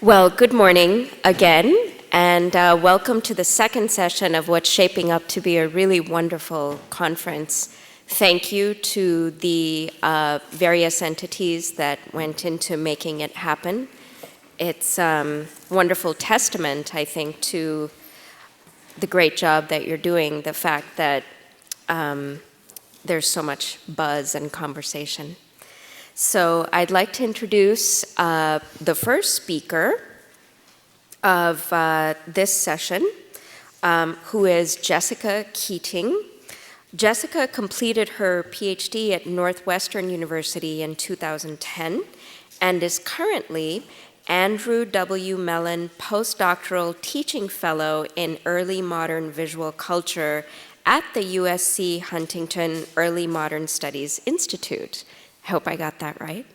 Well, good morning again, and welcome to the second session of what's shaping up to be a really wonderful conference. Thank you to the various entities that went into making it happen. It's a wonderful testament, I think, to the great job that you're doing, the fact that there's so much buzz and conversation. So I'd like to introduce the first speaker of this session, who is Jessica Keating. Jessica completed her PhD at Northwestern University in 2010 and is currently Andrew W. Mellon Postdoctoral Teaching Fellow in Early Modern Visual Culture at the USC Huntington Early Modern Studies Institute. I hope I got that right.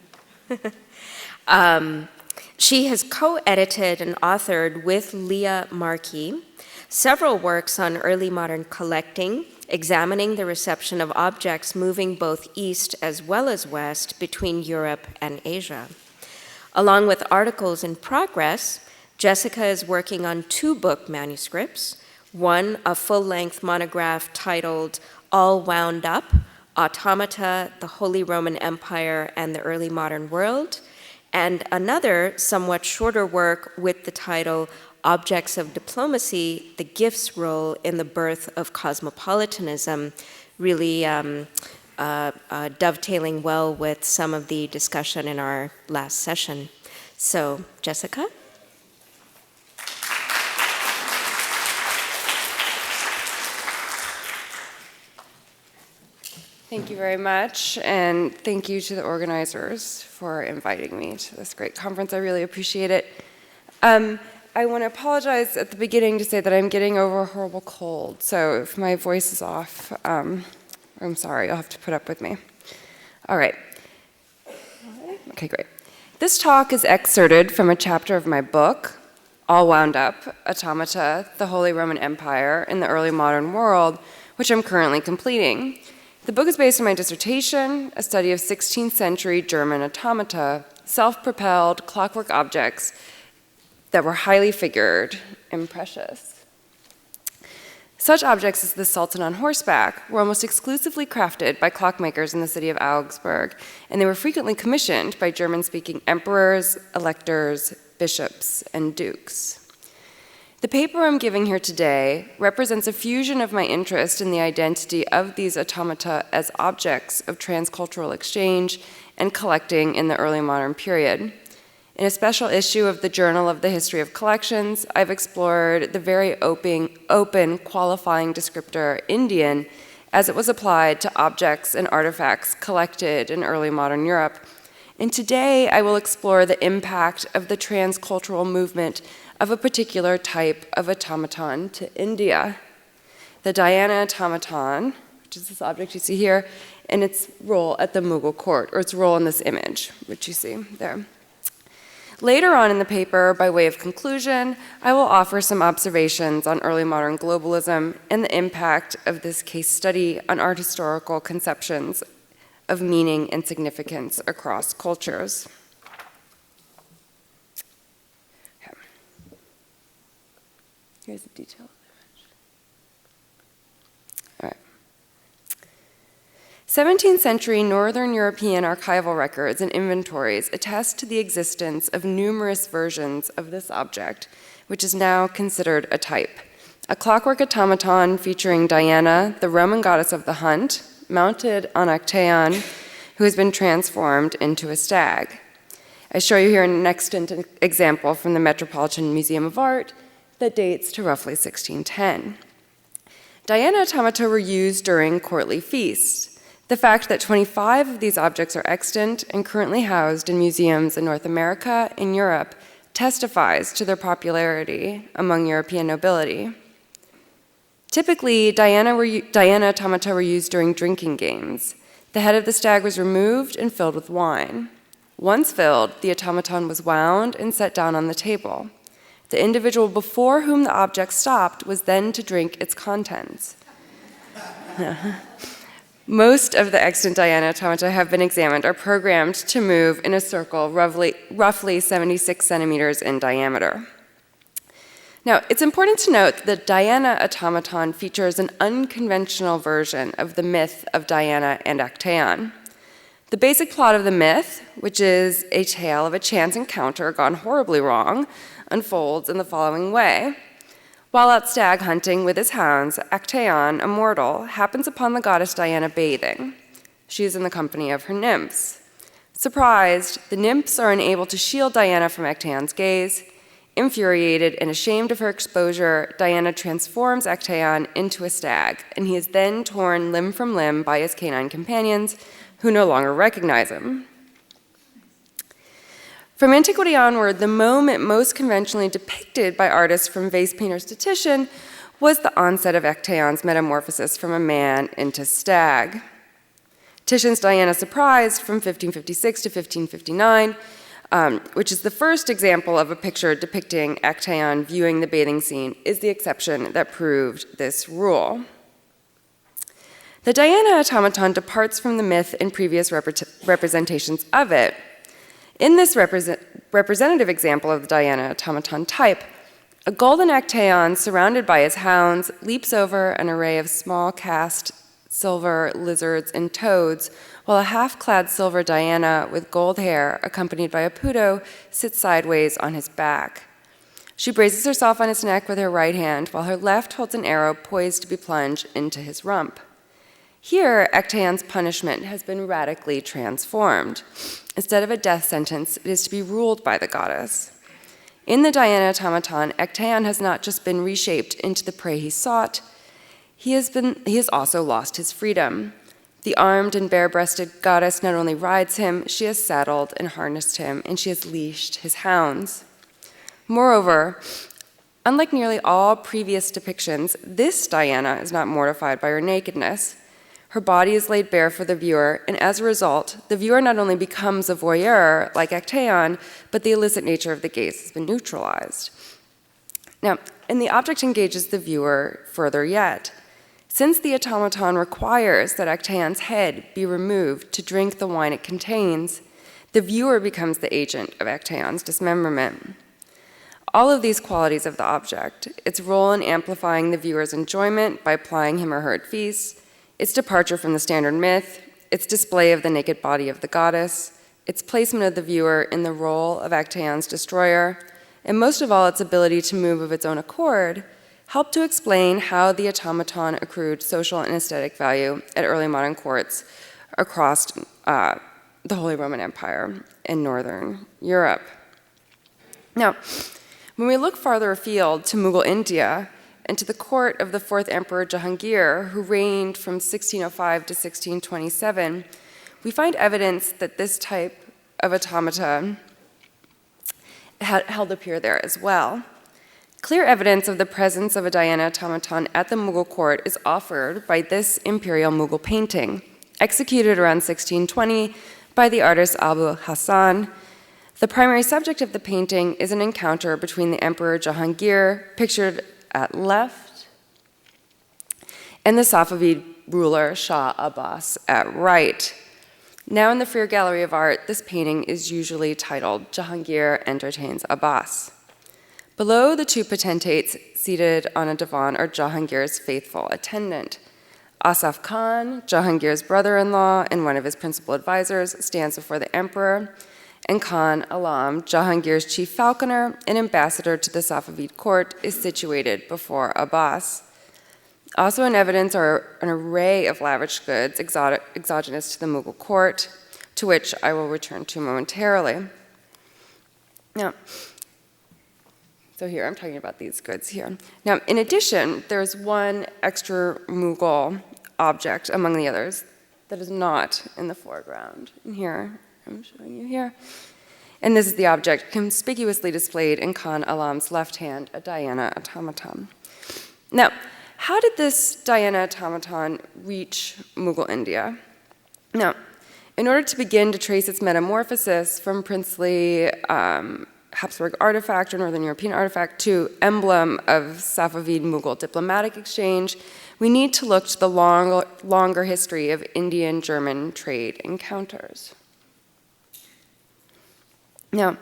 She has co-edited and authored with Leah Markey several works on early modern collecting, examining the reception of objects moving both east as well as west between Europe and Asia. Along with articles in progress, Jessica is working on 2 book manuscripts, one a full-length monograph titled All Wound Up, Automata, the Holy Roman Empire and the Early Modern World, and another somewhat shorter work with the title Objects of Diplomacy, the Gifts' Role in the Birth of Cosmopolitanism, really dovetailing well with some of the discussion in our last session. So, Jessica? Thank you very much, and thank you to the organizers for inviting me to this great conference. I really appreciate it. I want to apologize at the beginning to say that I'm getting over a horrible cold, so if my voice is off, I'm sorry, you'll have to put up with me. All right. Okay, great. This talk is excerpted from a chapter of my book, All Wound Up, Automata, the Holy Roman Empire in the Early Modern World, which I'm currently completing. The book is based on my dissertation, a study of 16th century German automata, self-propelled clockwork objects that were highly figured and precious. Such objects as the Sultan on horseback were almost exclusively crafted by clockmakers in the city of Augsburg, and they were frequently commissioned by German-speaking emperors, electors, bishops, and dukes. The paper I'm giving here today represents a fusion of my interest in the identity of these automata as objects of transcultural exchange and collecting in the early modern period. In a special issue of the Journal of the History of Collections, I've explored the very open qualifying descriptor Indian as it was applied to objects and artifacts collected in early modern Europe. And today I will explore the impact of the transcultural movement of a particular type of automaton to India, the Diana automaton, which is this object you see here, and its role at the Mughal Court, or its role in this image, which you see there. Later on in the paper, by way of conclusion, I will offer some observations on early modern globalism and the impact of this case study on art historical conceptions of meaning and significance across cultures. Here's a detailed image. All right. 17th century Northern European archival records and inventories attest to the existence of numerous versions of this object, which is now considered a type. A clockwork automaton featuring Diana, the Roman goddess of the hunt, mounted on Actaeon, who has been transformed into a stag. I show you here next an example from the Metropolitan Museum of Art that dates to roughly 1610. Diana automata were used during courtly feasts. The fact that 25 of these objects are extant and currently housed in museums in North America and Europe testifies to their popularity among European nobility. Typically, Diana automata were used during drinking games. The head of the stag was removed and filled with wine. Once filled, the automaton was wound and set down on the table. The individual before whom the object stopped was then to drink its contents. Most of the extant Diana automata have been examined are programmed to move in a circle roughly 76 centimeters in diameter. Now, it's important to note that Diana Automaton features an unconventional version of the myth of Diana and Actaeon. The basic plot of the myth, which is a tale of a chance encounter gone horribly wrong, unfolds in the following way. While out stag hunting with his hounds, Actaeon, a mortal, happens upon the goddess Diana bathing. She is in the company of her nymphs. Surprised, the nymphs are unable to shield Diana from Actaeon's gaze. Infuriated and ashamed of her exposure, Diana transforms Actaeon into a stag, and he is then torn limb from limb by his canine companions, who no longer recognize him. From antiquity onward, the moment most conventionally depicted by artists from vase painters to Titian was the onset of Actaeon's metamorphosis from a man into stag. Titian's Diana Surprised from 1556 to 1559, which is the first example of a picture depicting Actaeon viewing the bathing scene, is the exception that proved this rule. The Diana automaton departs from the myth in previous representations of it. In this representative example of the Diana automaton type, a golden Actaeon surrounded by his hounds leaps over an array of small cast silver lizards and toads, while a half-clad silver Diana with gold hair, accompanied by a Puto, sits sideways on his back. She braces herself on his neck with her right hand, while her left holds an arrow poised to be plunged into his rump. Here, Actaeon's punishment has been radically transformed. Instead of a death sentence, it is to be ruled by the goddess. In the Diana automaton, Actaeon has not just been reshaped into the prey he sought, he has also lost his freedom. The armed and bare-breasted goddess not only rides him, she has saddled and harnessed him, and she has leashed his hounds. Moreover, unlike nearly all previous depictions, this Diana is not mortified by her nakedness. Her body is laid bare for the viewer, and as a result, the viewer not only becomes a voyeur, like Actaeon, but the illicit nature of the gaze has been neutralized. Now, and the object engages the viewer further yet. Since the automaton requires that Actaeon's head be removed to drink the wine it contains, the viewer becomes the agent of Actaeon's dismemberment. All of these qualities of the object, its role in amplifying the viewer's enjoyment by plying him or her at feasts, its departure from the standard myth, its display of the naked body of the goddess, its placement of the viewer in the role of Actaeon's destroyer, and most of all, its ability to move of its own accord, help to explain how the automaton accrued social and aesthetic value at early modern courts across the Holy Roman Empire in Northern Europe. Now, when we look farther afield to Mughal India and to the court of the fourth Emperor Jahangir, who reigned from 1605 to 1627, we find evidence that this type of automata held appear there as well. Clear evidence of the presence of a Diana automaton at the Mughal court is offered by this imperial Mughal painting, executed around 1620 by the artist Abu Hassan. The primary subject of the painting is an encounter between the Emperor Jahangir, pictured at left, and the Safavid ruler Shah Abbas at right. Now in the Freer Gallery of Art, this painting is usually titled Jahangir Entertains Abbas. Below the two potentates seated on a divan are Jahangir's faithful attendant. Asaf Khan, Jahangir's brother-in-law and one of his principal advisors, stands before the emperor, and Khan Alam, Jahangir's chief falconer and ambassador to the Safavid court, is situated before Abbas. Also in evidence are an array of lavish goods exogenous to the Mughal court, to which I will return to momentarily. Now, so here, I'm talking about these goods here. Now, in addition, there's one extra Mughal object among the others that is not in the foreground. And here, I'm showing you here. And this is the object conspicuously displayed in Khan Alam's left hand, a Diana automaton. Now, how did this Diana automaton reach Mughal India? Now, in order to begin to trace its metamorphosis from princely Habsburg artifact or Northern European artifact to emblem of Safavid Mughal diplomatic exchange, we need to look to the longer history of Indian-German trade encounters. Now,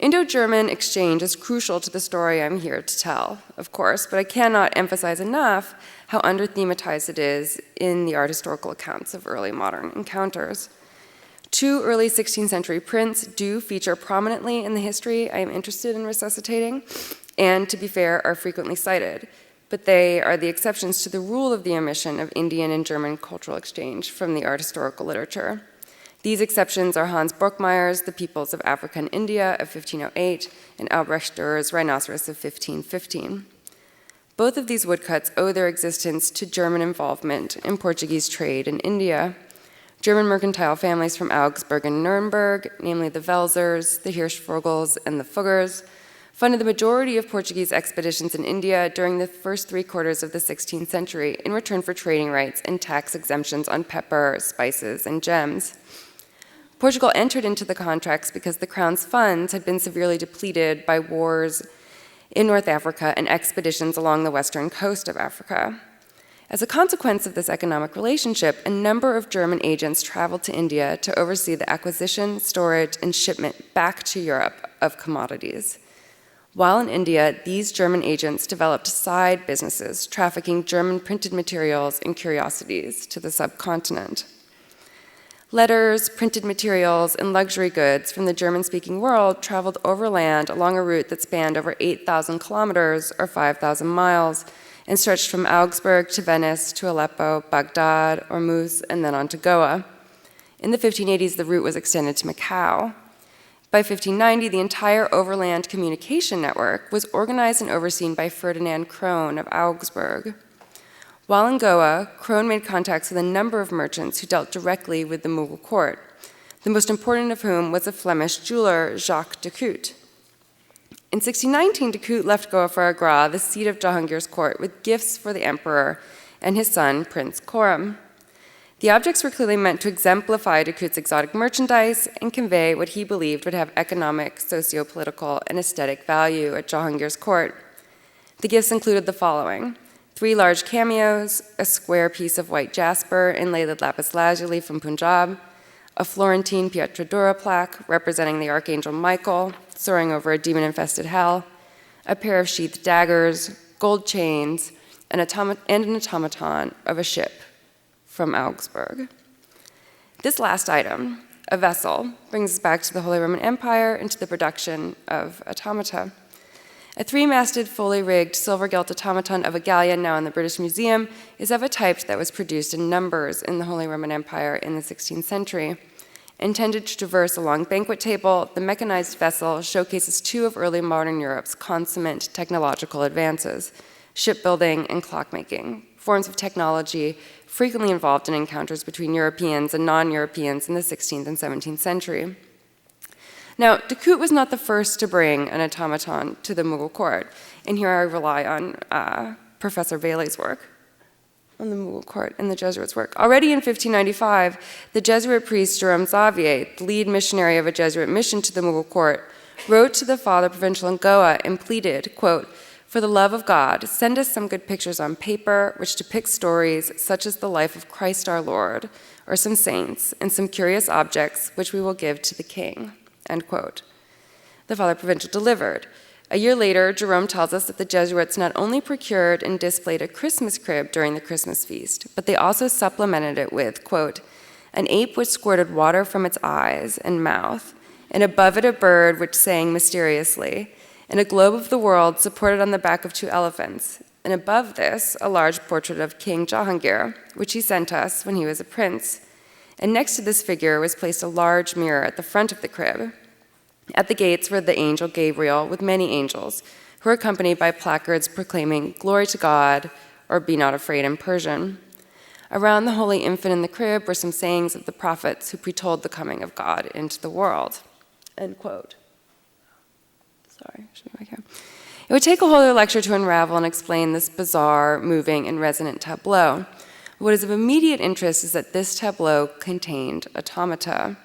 IndoGerman Exchange is crucial to the story I'm here to tell, of course, but I cannot emphasize enough how under-thematized it is in the art historical accounts of early modern encounters. Two early 16th century prints do feature prominently in the history I am interested in resuscitating, and to be fair, are frequently cited, but they are the exceptions to the rule of the omission of Indian and German cultural exchange from the art historical literature. These exceptions are Hans Brockmeyer's The Peoples of Africa and India of 1508 and Albrecht Dürer's Rhinoceros of 1515. Both of these woodcuts owe their existence to German involvement in Portuguese trade in India. German mercantile families from Augsburg and Nuremberg, namely the Welsers, the Hirschvogels, and the Fuggers, funded the majority of Portuguese expeditions in India during the first 3/4 of the 16th century in return for trading rights and tax exemptions on pepper, spices, and gems. Portugal entered into the contracts because the Crown's funds had been severely depleted by wars in North Africa and expeditions along the western coast of Africa. As a consequence of this economic relationship, a number of German agents traveled to India to oversee the acquisition, storage, and shipment back to Europe of commodities. While in India, these German agents developed side businesses trafficking German printed materials and curiosities to the subcontinent. Letters, printed materials, and luxury goods from the German-speaking world traveled overland along a route that spanned over 8,000 kilometers, or 5,000 miles, and stretched from Augsburg to Venice to Aleppo, Baghdad, Ormuz, and then on to Goa. In the 1580s, the route was extended to Macau. By 1590, the entire overland communication network was organized and overseen by Ferdinand Krohn of Augsburg. While in Goa, Krohn made contacts with a number of merchants who dealt directly with the Mughal court, the most important of whom was a Flemish jeweler, Jacques de Cout. In 1619, de Cout left Goa for Agra, the seat of Jahangir's court, with gifts for the emperor and his son, Prince Khorram. The objects were clearly meant to exemplify de Cout's exotic merchandise and convey what he believed would have economic, socio-political, and aesthetic value at Jahangir's court. The gifts included the following: 3 large cameos, a square piece of white jasper inlaid with lapis lazuli from Punjab, a Florentine Pietrodora plaque representing the Archangel Michael soaring over a demon-infested hell, a pair of sheathed daggers, gold chains, and an automaton of a ship from Augsburg. This last item, a vessel, brings us back to the Holy Roman Empire and to the production of automata. A 3-masted, fully rigged, silver-gilt automaton of a galleon now in the British Museum is of a type that was produced in numbers in the Holy Roman Empire in the 16th century. Intended to traverse a long banquet table, the mechanized vessel showcases 2 of early modern Europe's consummate technological advances: shipbuilding and clockmaking, forms of technology frequently involved in encounters between Europeans and non-Europeans in the 16th and 17th century. Now, de Cout was not the first to bring an automaton to the Mughal court, and here I rely on Professor Bailey's work on the Mughal court and the Jesuits' work. Already in 1595, the Jesuit priest Jerome Xavier, the lead missionary of a Jesuit mission to the Mughal court, wrote to the Father Provincial in Goa and pleaded, quote, "For the love of God, send us some good pictures on paper which depict stories such as the life of Christ our Lord, or some saints, and some curious objects which we will give to the king." End quote. The Father Provincial delivered. A year later, Jerome tells us that the Jesuits not only procured and displayed a Christmas crib during the Christmas feast, but they also supplemented it with, quote, "an ape which squirted water from its eyes and mouth, and above it a bird which sang mysteriously, and a globe of the world supported on the back of 2 elephants, and above this a large portrait of King Jahangir, which he sent us when he was a prince. And next to this figure was placed a large mirror at the front of the crib. At the gates were the angel Gabriel with many angels, who were accompanied by placards proclaiming 'Glory to God' or 'Be not afraid' in Persian. Around the Holy Infant in the crib were some sayings of the prophets who pretold the coming of God into the world." End quote. Sorry, should be back here. It would take a whole other lecture to unravel and explain this bizarre, moving, and resonant tableau. What is of immediate interest is that this tableau contained automata,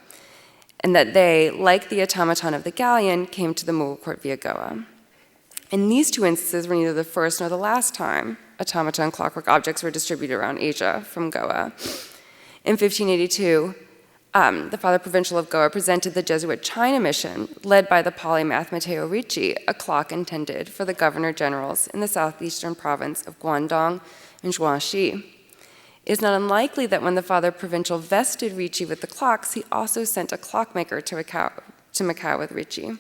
and that they, like the automaton of the galleon, came to the Mughal court via Goa. In these 2 instances were neither the first nor the last time automaton clockwork objects were distributed around Asia from Goa. In 1582, the Father Provincial of Goa presented the Jesuit China mission, led by the polymath Matteo Ricci, a clock intended for the governor generals in the southeastern province of Guangdong and Zhuangxi. It is not unlikely that when the Father Provincial vested Ricci with the clocks, he also sent a clockmaker to Macau with Ricci.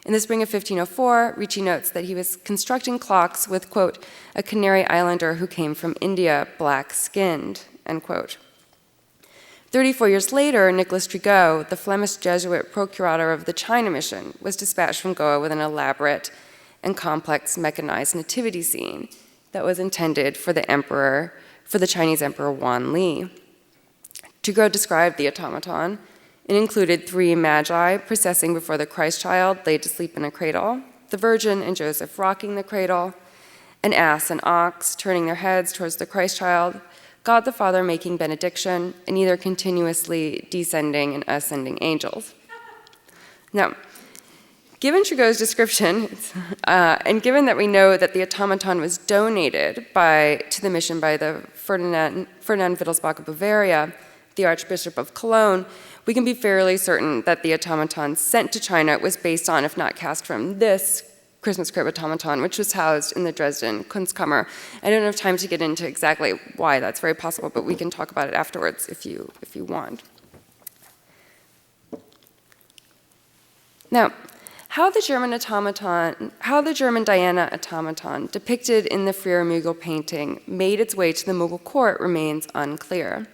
In the spring of 1504, Ricci notes that he was constructing clocks with, quote, a Canary Islander who came from India, black-skinned, end quote. 34 years later, Nicolas Trigault, the Flemish Jesuit procurator of the China mission, was dispatched from Goa with an elaborate and complex mechanized nativity scene that was intended for the Chinese Emperor Wan Li. Trigault described the automaton. It included 3 magi processing before the Christ child laid to sleep in a cradle, the Virgin and Joseph rocking the cradle, an ass and ox turning their heads towards the Christ child, God the Father making benediction, and either continuously descending and ascending angels. Now, given Trigault's description, and given that we know that the automaton was donated to the mission by the Ferdinand Wittelsbach of Bavaria, the Archbishop of Cologne, we can be fairly certain that the automaton sent to China was based on, if not cast from, this Christmas crib automaton, which was housed in the Dresden Kunstkammer. I don't have time to get into exactly why that's very possible, but we can talk about it afterwards if you want. Now, how the German Diana automaton depicted in the Freer Mughal painting made its way to the Mughal court remains unclear.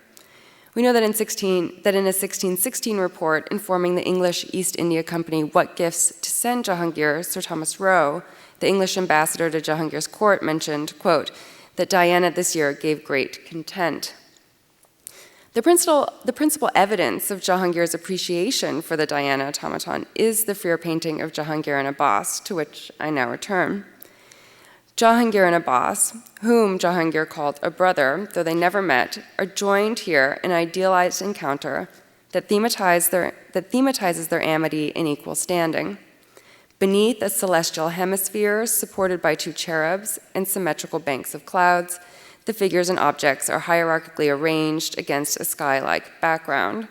We know that in a 1616 report informing the English East India Company what gifts to send Jahangir, Sir Thomas Roe, the English ambassador to Jahangir's court, mentioned, quote, that Diana this year gave great content. The principal evidence of Jahangir's appreciation for the Diana automaton is the Freer painting of Jahangir and Abbas, to which I now return. Jahangir and Abbas, whom Jahangir called a brother, though they never met, are joined here in an idealized encounter that thematizes their amity in equal standing. Beneath a celestial hemisphere supported by 2 cherubs and symmetrical banks of clouds, the figures and objects are hierarchically arranged against a sky-like background.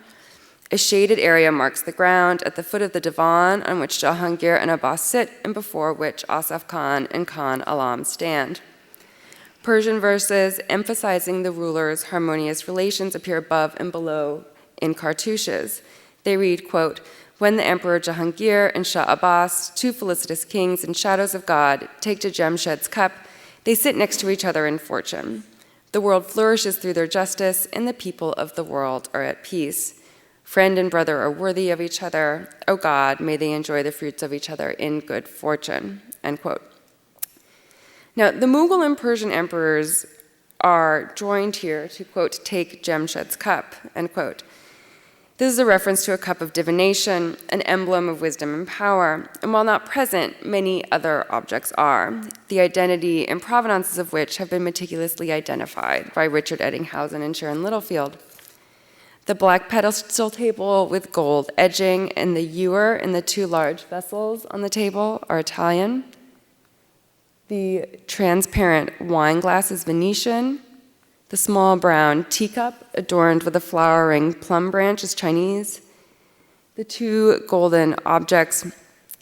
A shaded area marks the ground at the foot of the divan on which Jahangir and Abbas sit and before which Asaf Khan and Khan Alam stand. Persian verses emphasizing the rulers' harmonious relations appear above and below in cartouches. They read, quote, when the Emperor Jahangir and Shah Abbas, 2 felicitous kings and shadows of God, take to Jamshed's cup, they sit next to each other in fortune. The world flourishes through their justice, and the people of the world are at peace. Friend and brother are worthy of each other. O God, may they enjoy the fruits of each other in good fortune, end quote. Now, the Mughal and Persian emperors are joined here to, quote, take Jamshed's cup, end quote. This is a reference to a cup of divination, an emblem of wisdom and power, and while not present, many other objects are, the identity and provenances of which have been meticulously identified by Richard Eddinghausen and Sharon Littlefield. The black pedestal table with gold edging and the ewer and the 2 large vessels on the table are Italian. The transparent wine glass is Venetian. The small brown teacup adorned with a flowering plum branch is Chinese. The 2 golden objects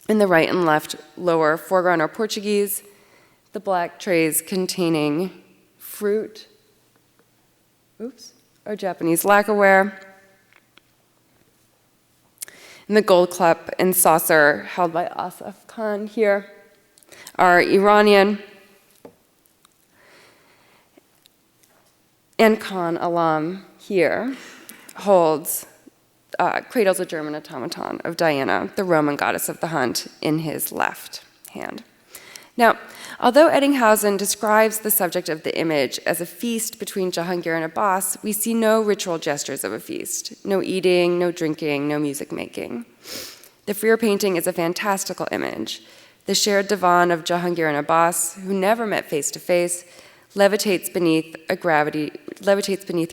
in the right and left lower foreground are Portuguese. The black trays containing fruit, are Japanese lacquerware. And the gold cup and saucer held by Asaf Khan here are Iranian. And Khan Alam here cradles a German automaton of Diana, the Roman goddess of the hunt, in his left hand. Now, although Eddinghausen describes the subject of the image as a feast between Jahangir and Abbas, we see no ritual gestures of a feast, no eating, no drinking, no music making. The Freer painting is a fantastical image. The shared divan of Jahangir and Abbas, who never met face to face, levitates beneath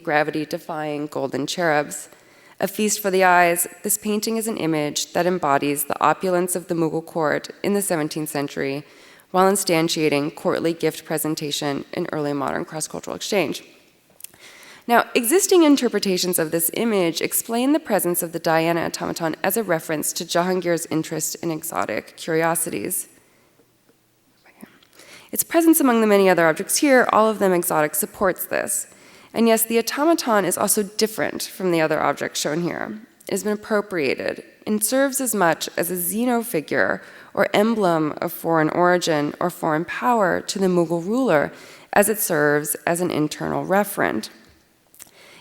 gravity-defying golden cherubs. A feast for the eyes, this painting is an image that embodies the opulence of the Mughal court in the 17th century, while instantiating courtly gift presentation in early modern cross-cultural exchange. Now, existing interpretations of this image explain the presence of the Diana automaton as a reference to Jahangir's interest in exotic curiosities. Its presence among the many other objects here, all of them exotic, supports this. And yes, the automaton is also different from the other objects shown here. It has been appropriated and serves as much as a xeno-figure or emblem of foreign origin or foreign power to the Mughal ruler as it serves as an internal referent.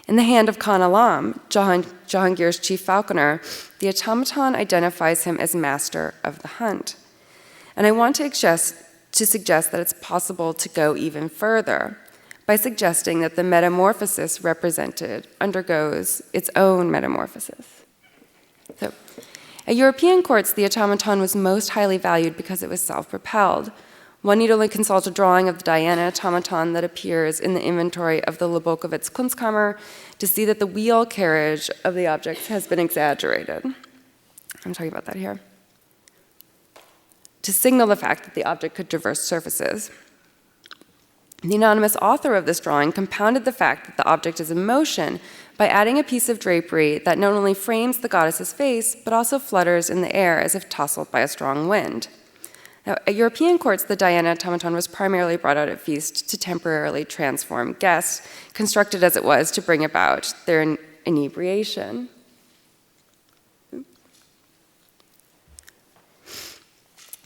In the hand of Khan Alam, Jahangir's chief falconer, the automaton identifies him as master of the hunt. And I want to suggest that it's possible to go even further by suggesting that the metamorphosis represented undergoes its own metamorphosis. So, at European courts, the automaton was most highly valued because it was self-propelled. One need only consult a drawing of the Diana automaton that appears in the inventory of the Lebokovitz Kunstkammer to see that the wheel carriage of the objects has been exaggerated. I'm talking about that here. To signal the fact that the object could traverse surfaces. The anonymous author of this drawing compounded the fact that the object is in motion by adding a piece of drapery that not only frames the goddess's face, but also flutters in the air as if tousled by a strong wind. Now, at European courts, the Diana automaton was primarily brought out at feast to temporarily transform guests, constructed as it was to bring about their inebriation.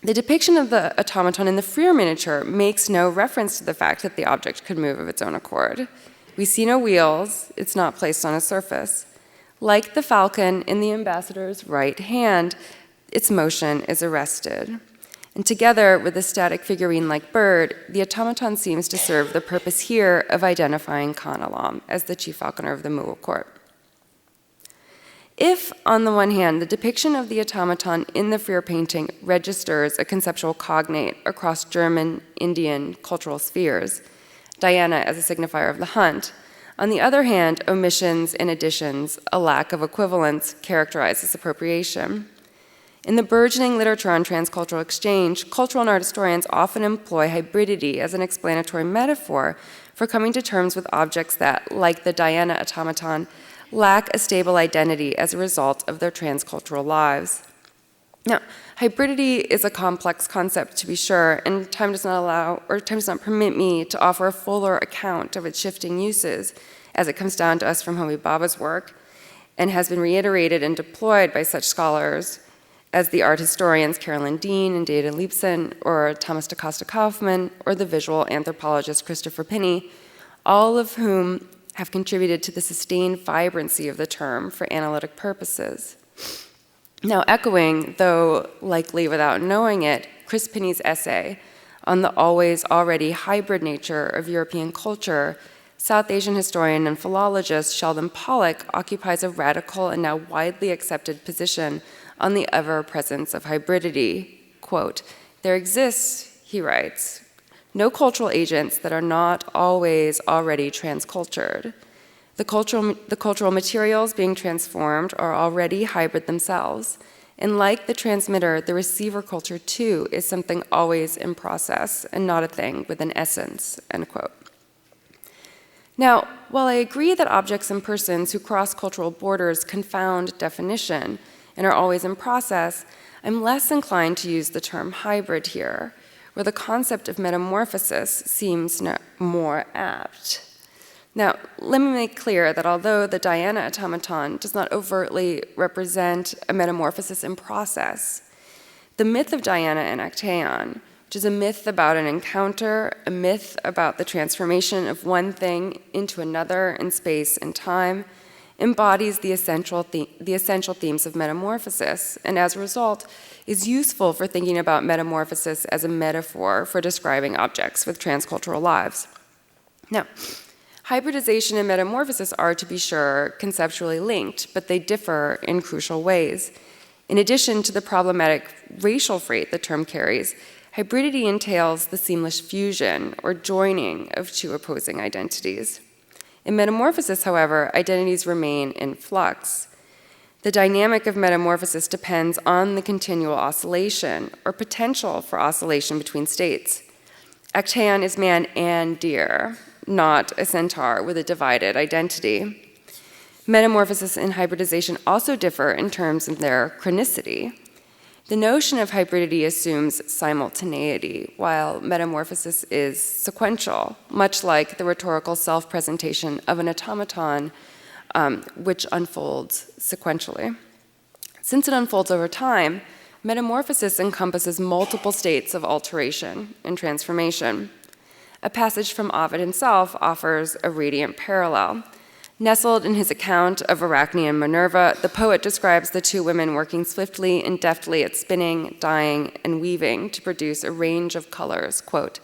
The depiction of the automaton in the Freer miniature makes no reference to the fact that the object could move of its own accord. We see no wheels, it's not placed on a surface. Like the falcon in the ambassador's right hand, its motion is arrested. And together with the static figurine-like bird, the automaton seems to serve the purpose here of identifying Khan Alam as the chief falconer of the Mughal court. If, on the one hand, the depiction of the automaton in the Freer painting registers a conceptual cognate across German, Indian cultural spheres, Diana as a signifier of the hunt, on the other hand, omissions and additions, a lack of equivalence, characterize this appropriation. In the burgeoning literature on transcultural exchange, cultural and art historians often employ hybridity as an explanatory metaphor for coming to terms with objects that, like the Diana automaton, lack a stable identity as a result of their transcultural lives. Now, hybridity is a complex concept, to be sure, and time does not permit me to offer a fuller account of its shifting uses as it comes down to us from Homi Bhabha's work and has been reiterated and deployed by such scholars as the art historians Carolyn Dean and Data Leibson, or Thomas DaCosta Kaufman, or the visual anthropologist Christopher Pinney, all of whom have contributed to the sustained vibrancy of the term for analytic purposes. Now, echoing, though likely without knowing it, Chris Pinney's essay on the always already hybrid nature of European culture, South Asian historian and philologist Sheldon Pollock occupies a radical and now widely accepted position on the ever-presence of hybridity. Quote, "There exists," he writes, "no cultural agents that are not always already transcultured. The cultural materials being transformed are already hybrid themselves. And like the transmitter, the receiver culture too is something always in process and not a thing with an essence," end quote. Now, while I agree that objects and persons who cross cultural borders confound definition and are always in process, I'm less inclined to use the term hybrid here, where the concept of metamorphosis seems more apt. Now, let me make clear that although the Diana automaton does not overtly represent a metamorphosis in process, the myth of Diana and Actaeon, which is a myth about an encounter, a myth about the transformation of one thing into another in space and time, embodies the essential themes of metamorphosis, and as a result, is useful for thinking about metamorphosis as a metaphor for describing objects with transcultural lives. Now, hybridization and metamorphosis are, to be sure, conceptually linked, but they differ in crucial ways. In addition to the problematic racial freight the term carries, hybridity entails the seamless fusion or joining of two opposing identities. In metamorphosis, however, identities remain in flux. The dynamic of metamorphosis depends on the continual oscillation or potential for oscillation between states. Actaeon is man and deer, not a centaur with a divided identity. Metamorphosis and hybridization also differ in terms of their chronicity. The notion of hybridity assumes simultaneity, while metamorphosis is sequential, much like the rhetorical self-presentation of an automaton, which unfolds sequentially. Since it unfolds over time, metamorphosis encompasses multiple states of alteration and transformation. A passage from Ovid himself offers a radiant parallel. Nestled in his account of Arachne and Minerva, the poet describes the two women working swiftly and deftly at spinning, dyeing, and weaving to produce a range of colors, quote,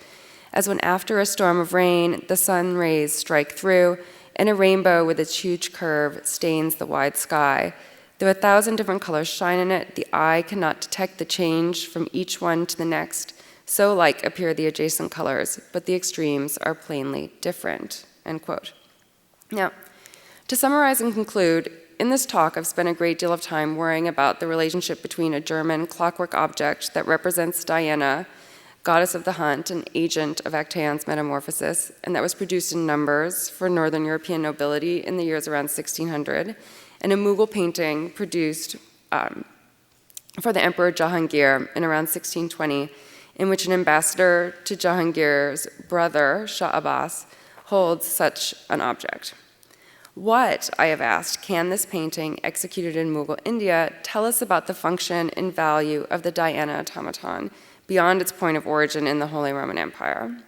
as when after a storm of rain, the sun rays strike through, and a rainbow with its huge curve stains the wide sky. Though 1,000 different colors shine in it, the eye cannot detect the change from each one to the next. So like appear the adjacent colors, but the extremes are plainly different, end quote. Now, to summarize and conclude, in this talk I've spent a great deal of time worrying about the relationship between a German clockwork object that represents Diana, goddess of the hunt and agent of Actaeon's metamorphosis, and that was produced in numbers for Northern European nobility in the years around 1600, and a Mughal painting produced for the Emperor Jahangir in around 1620, in which an ambassador to Jahangir's brother, Shah Abbas, holds such an object. What, I have asked, can this painting, executed in Mughal India, tell us about the function and value of the Diana automaton beyond its point of origin in the Holy Roman Empire?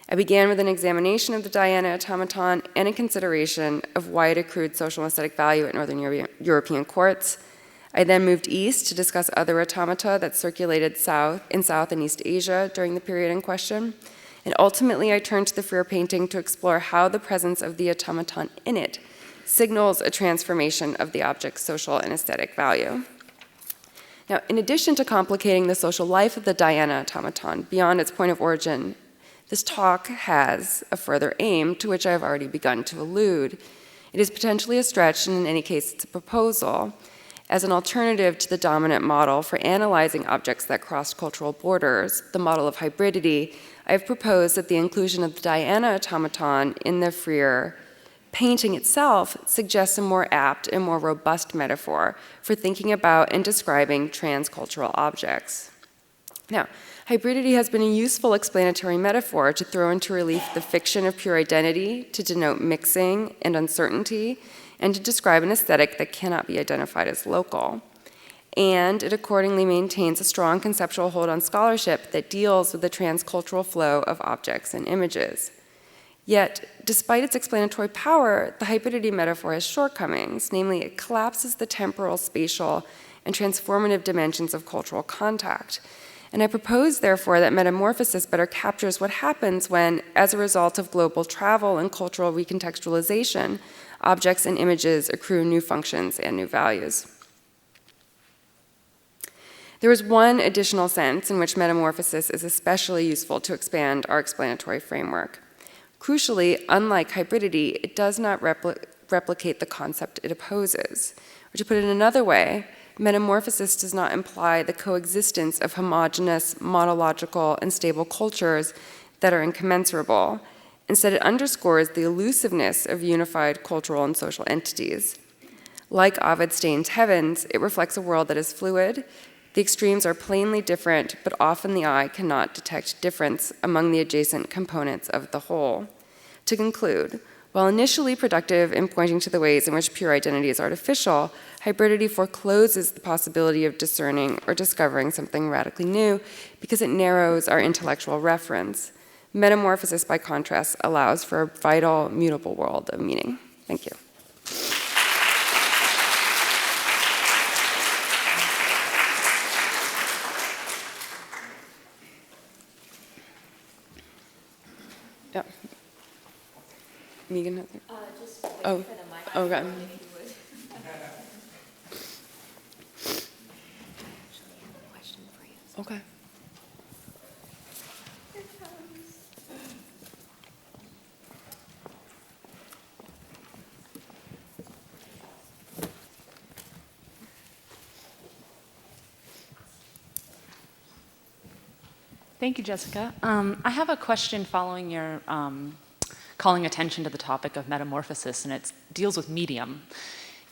I began with an examination of the Diana automaton and a consideration of why it accrued social and aesthetic value at Northern European courts. I then moved east to discuss other automata that circulated in South and East Asia during the period in question. And ultimately, I turned to the Freer painting to explore how the presence of the automaton in it signals a transformation of the object's social and aesthetic value. Now, in addition to complicating the social life of the Diana automaton beyond its point of origin, this talk has a further aim to which I have already begun to allude. It is potentially a stretch, and in any case, it's a proposal, as an alternative to the dominant model for analyzing objects that cross cultural borders, the model of hybridity. I have proposed that the inclusion of the Diana automaton in the Freer painting itself suggests a more apt and more robust metaphor for thinking about and describing transcultural objects. Now, hybridity has been a useful explanatory metaphor to throw into relief the fiction of pure identity, to denote mixing and uncertainty, and to describe an aesthetic that cannot be identified as local. And it accordingly maintains a strong conceptual hold on scholarship that deals with the transcultural flow of objects and images. Yet, despite its explanatory power, the hybridity metaphor has shortcomings, namely it collapses the temporal, spatial, and transformative dimensions of cultural contact. And I propose, therefore, that metamorphosis better captures what happens when, as a result of global travel and cultural recontextualization, objects and images accrue new functions and new values. There is one additional sense in which metamorphosis is especially useful to expand our explanatory framework. Crucially, unlike hybridity, it does not replicate the concept it opposes. Or to put it another way, metamorphosis does not imply the coexistence of homogeneous, monological, and stable cultures that are incommensurable. Instead, it underscores the elusiveness of unified cultural and social entities. Like Ovid's stained heavens, it reflects a world that is fluid. The extremes are plainly different, but often the eye cannot detect difference among the adjacent components of the whole. To conclude, while initially productive in pointing to the ways in which pure identity is artificial, hybridity forecloses the possibility of discerning or discovering something radically new because it narrows our intellectual reference. Metamorphosis, by contrast, allows for a vital, mutable world of meaning. Thank you. Yeah. Megan? Just wait Oh. for the mic. Okay. If you would. Actually, I have a question for you. Okay. Thank you, Jessica. I have a question following your calling attention to the topic of metamorphosis, and it deals with medium.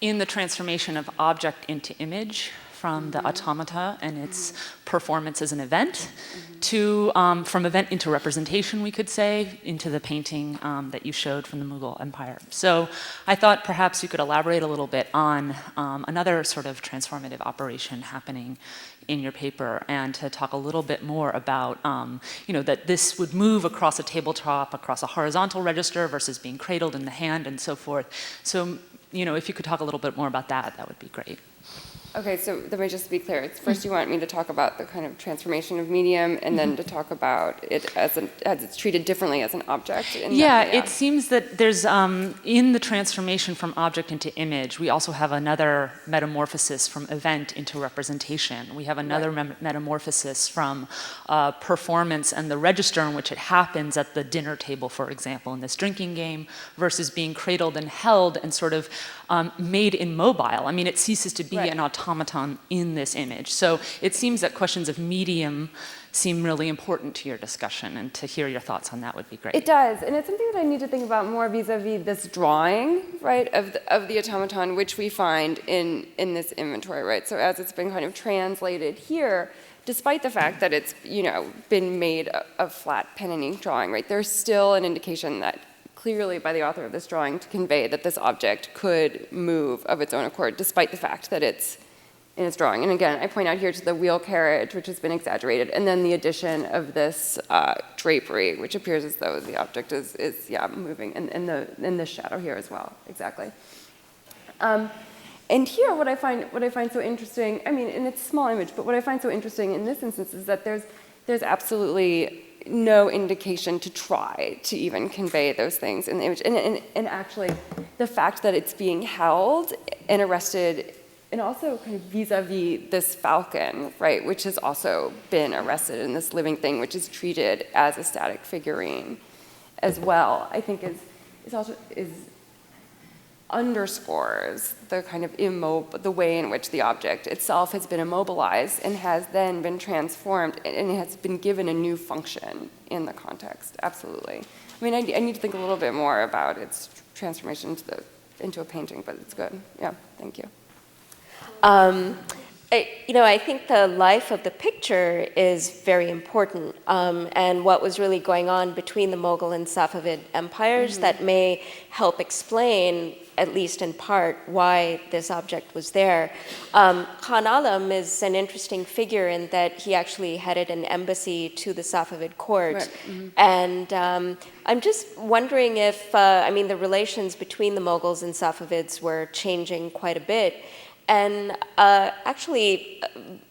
In the transformation of object into image from the automata and its performance as an event to, from event into representation, we could say, into the painting that you showed from the Mughal Empire. So I thought perhaps you could elaborate a little bit on another sort of transformative operation happening in your paper, and to talk a little bit more about, that this would move across a tabletop, across a horizontal register versus being cradled in the hand and so forth. So, if you could talk a little bit more about that, that would be great. Okay, so let me just be clear. First, you want me to talk about the kind of transformation of medium, and then to talk about it as it's treated differently as an object. It seems that there's, in the transformation from object into image, we also have another metamorphosis from event into representation. We have another metamorphosis from performance and the register in which it happens at the dinner table, for example, in this drinking game, versus being cradled and held and sort of made immobile. I mean, it ceases to be an automaton in this image. So it seems that questions of medium seem really important to your discussion, and to hear your thoughts on that would be great. It does, and it's something that I need to think about more vis-a-vis this drawing, right, of the automaton, which we find in this inventory, right? So as it's been kind of translated here, despite the fact that it's, been made a flat pen and ink drawing, right, there's still an indication that clearly by the author of this drawing to convey that this object could move of its own accord, despite the fact that it's in its drawing. And again, I point out here to the wheel carriage, which has been exaggerated, and then the addition of this drapery, which appears as though the object is moving, and the shadow here as well, exactly. And here, what I find so interesting, and it's a small image, but what I find so interesting in this instance is that there's absolutely no indication to try to even convey those things in the image. And actually, the fact that it's being held and arrested, and also kind of vis-a-vis this falcon, right, which has also been arrested in this living thing, which is treated as a static figurine as well, I think is underscores the kind of the way in which the object itself has been immobilized and has then been transformed and it has been given a new function in the context. Absolutely. I need to think a little bit more about its transformation into a painting, but it's good. Yeah, thank you. I think the life of the picture is very important, and what was really going on between the Mughal and Safavid empires that may help explain, at least in part, why this object was there. Khan Alam is an interesting figure in that he actually headed an embassy to the Safavid court, and I'm just wondering if, the relations between the Mughals and Safavids were changing quite a bit. And actually,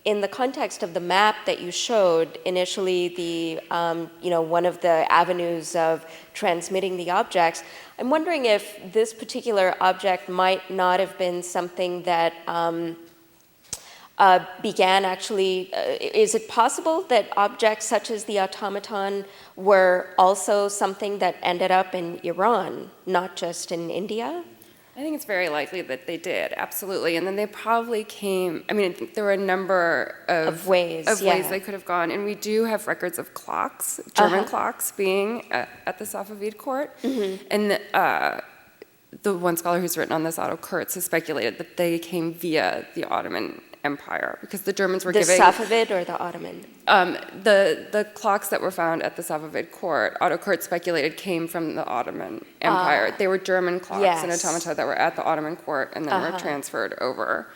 in the context of the map that you showed, initially the, one of the avenues of transmitting the objects, I'm wondering if this particular object might not have been something that began actually, is it possible that objects such as the automaton were also something that ended up in Iran, not just in India? I think it's very likely that they did, absolutely. And then they probably came, I think there were a number of ways they could have gone. And we do have records of clocks, German clocks being at the Safavid court. And the one scholar who's written on this, Otto Kurtz, has speculated that they came via the Ottoman Empire, because the Germans were giving... The Safavid or the Ottoman? The clocks that were found at the Safavid court, Otto Kurtz speculated, came from the Ottoman Empire. They were German clocks and automata that were at the Ottoman court and then were transferred over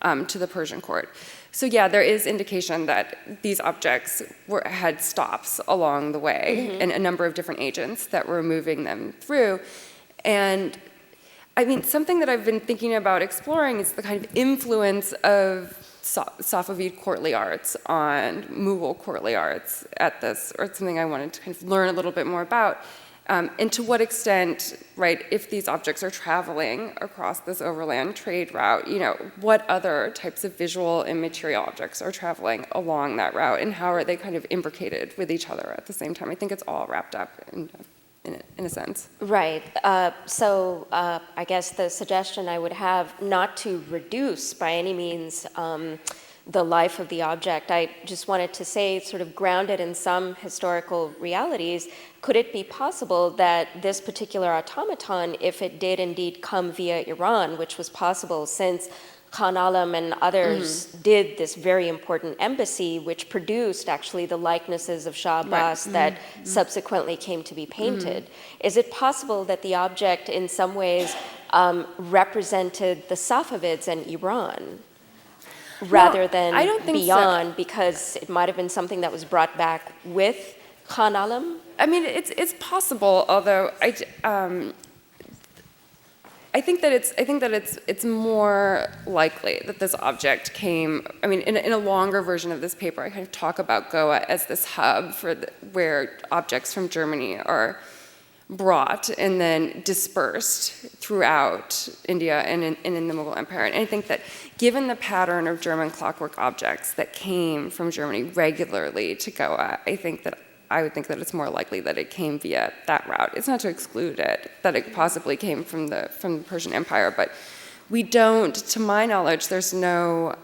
to the Persian court. So yeah, there is indication that these objects had stops along the way and a number of different agents that were moving them through. And something that I've been thinking about exploring is the kind of influence of Safavid courtly arts on Mughal courtly arts at this, or it's something I wanted to kind of learn a little bit more about. And to what extent, right, if these objects are traveling across this overland trade route, what other types of visual and material objects are traveling along that route, and how are they kind of imbricated with each other at the same time? I think it's all wrapped up in a sense. Right. So I guess the suggestion I would have, not to reduce by any means the life of the object, I just wanted to say, sort of grounded in some historical realities, could it be possible that this particular automaton, if it did indeed come via Iran, which was possible since Khan Alam and others did this very important embassy, which produced actually the likenesses of Shah Abbas that subsequently came to be painted. Is it possible that the object in some ways represented the Safavids and Iran rather than I don't think beyond, because it might have been something that was brought back with Khan Alam? I mean, it's possible, although I think that it's more likely that this object came. I mean, in a longer version of this paper, I kind of talk about Goa as this hub for where objects from Germany are brought and then dispersed throughout India and in the Mughal Empire. And I think that given the pattern of German clockwork objects that came from Germany regularly to Goa, I would think that it's more likely that it came via that route. It's not to exclude it, that it possibly came from the Persian Empire, but we don't, to my knowledge, there's no,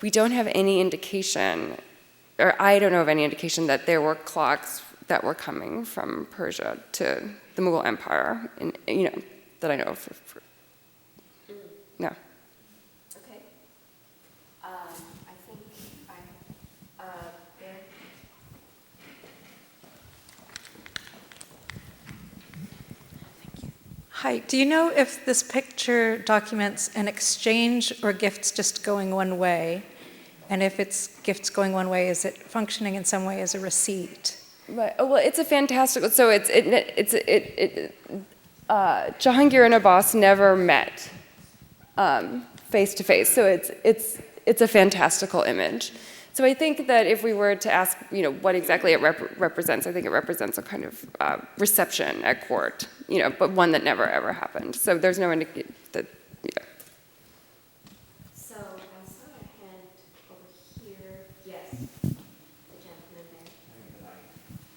we don't have any indication, or I don't know of any indication that there were clocks that were coming from Persia to the Mughal Empire, that I know of. No. Okay. I think there. Hi, do you know if this picture documents an exchange or gifts just going one way? And if it's gifts going one way, is it functioning in some way as a receipt? Right. Oh, well, it's a fantastic. So Jahangir and Abbas never met face to face. So it's a fantastical image. So I think that if we were to ask, what exactly it represents, I think it represents a kind of reception at court, but one that never ever happened. So there's no indication that. So I saw a hand over here. Yes, the gentleman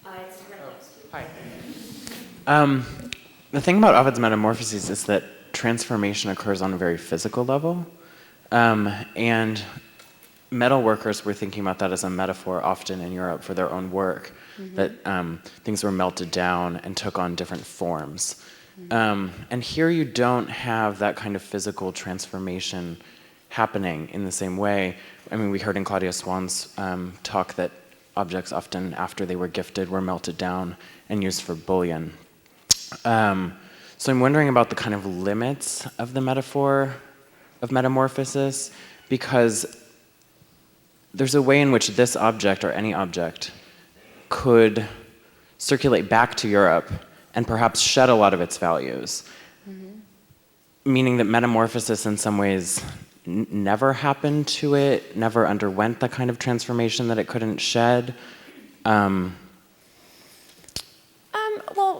there. It's right next to you. Hi. The thing about Ovids Metamorphoses is that transformation occurs on a very physical level, and metal workers were thinking about that as a metaphor often in Europe for their own work, that things were melted down and took on different forms. And here you don't have that kind of physical transformation happening in the same way. I mean, we heard in Claudia Swan's talk that objects often after they were gifted were melted down and used for bullion. So I'm wondering about the kind of limits of the metaphor of metamorphosis, because there's a way in which this object, or any object, could circulate back to Europe and perhaps shed a lot of its values. Meaning that metamorphosis in some ways never happened to it, never underwent the kind of transformation that it couldn't shed.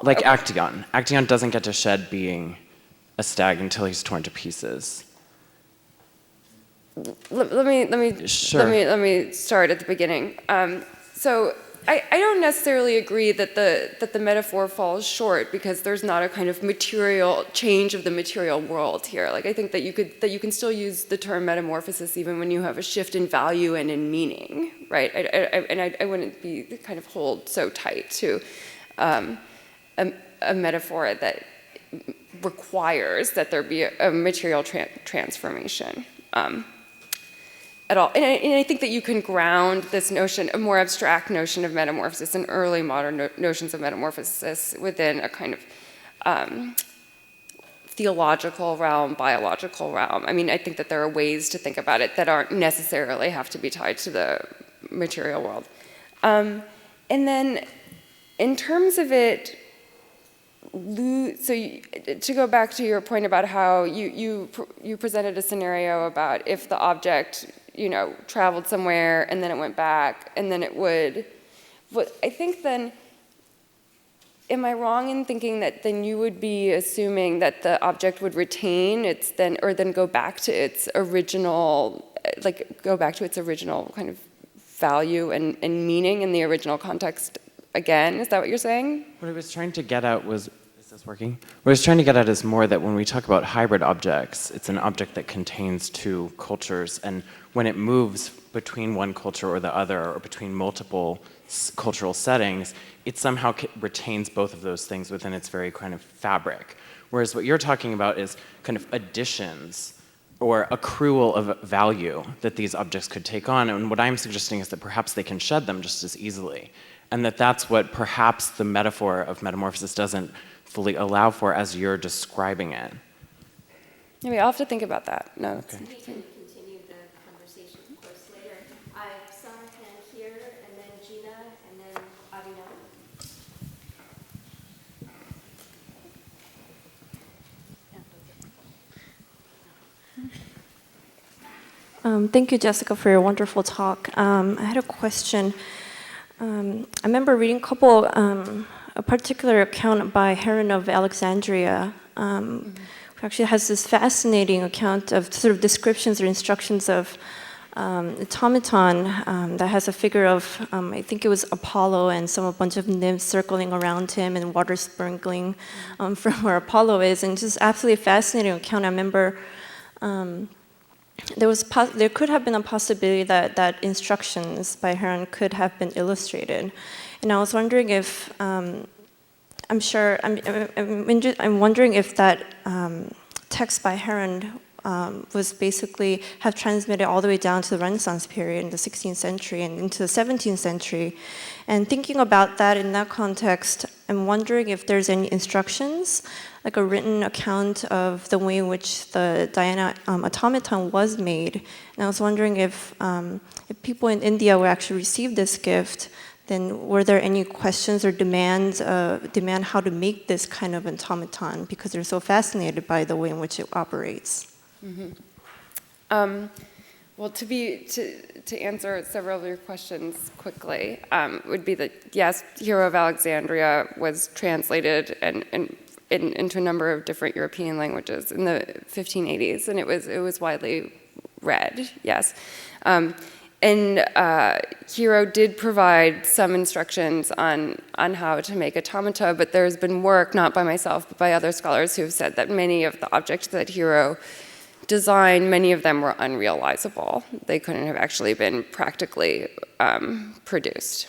Like Actaeon. Actaeon doesn't get to shed being a stag until he's torn to pieces. Let me start at the beginning. So I don't necessarily agree that the metaphor falls short, because there's not a kind of material change of the material world here. Like, I think that you can still use the term metamorphosis even when you have a shift in value and in meaning, right? I wouldn't be kind of hold so tight to a metaphor that requires that there be a material transformation. At all. And I think that you can ground this notion, a more abstract notion of metamorphosis, and early modern notions of metamorphosis within a kind of theological realm, biological realm. I mean, I think that there are ways to think about it that aren't necessarily have to be tied to the material world. And then in terms of it, to go back to your point about how you presented a scenario about if the object, traveled somewhere and then it went back and then it would. I think then, am I wrong in thinking that then you would be assuming that the object would retain or then go back to its original, kind of value and meaning in the original context again? Is that what you're saying? What I was trying to get at was this this working? What I was trying to get at is more that when we talk about hybrid objects, it's an object that contains two cultures, and when it moves between one culture or the other, or between multiple cultural settings, it somehow retains both of those things within its very kind of fabric. Whereas what you're talking about is kind of additions or accrual of value that these objects could take on, and what I'm suggesting is that perhaps they can shed them just as easily, and that's what perhaps the metaphor of metamorphosis doesn't fully allow for as you're describing it. Maybe I'll have to think about that. No. Okay. We can continue the conversation, of course, later. I saw a hand here, and then Gina, and then Avina. Thank you, Jessica, for your wonderful talk. I had a question. I remember reading a particular account by Heron of Alexandria, who actually has this fascinating account of sort of descriptions or instructions of Automaton that has a figure of, I think it was Apollo and a bunch of nymphs circling around him and water sprinkling from where Apollo is, and just absolutely fascinating account. I remember there could have been a possibility that instructions by Heron could have been illustrated, and I was wondering if I'm wondering if that text by Heron was basically have transmitted all the way down to the Renaissance period in the 16th century and into the 17th century. And thinking about that in that context, I'm wondering if there's any instructions, like a written account of the way in which the Diana automaton was made. And I was wondering if people in India would actually receive this gift, then were there any questions or demand how to make this kind of automaton, because they're so fascinated by the way in which it operates? Mm-hmm. Well, to answer several of your questions quickly, would be that yes, Hero of Alexandria was translated and into a number of different European languages in the 1580s, and it was widely read. Yes. And Hero did provide some instructions on how to make automata, but there's been work, not by myself, but by other scholars who have said that many of the objects that Hero designed, many of them were unrealizable. They couldn't have actually been practically produced.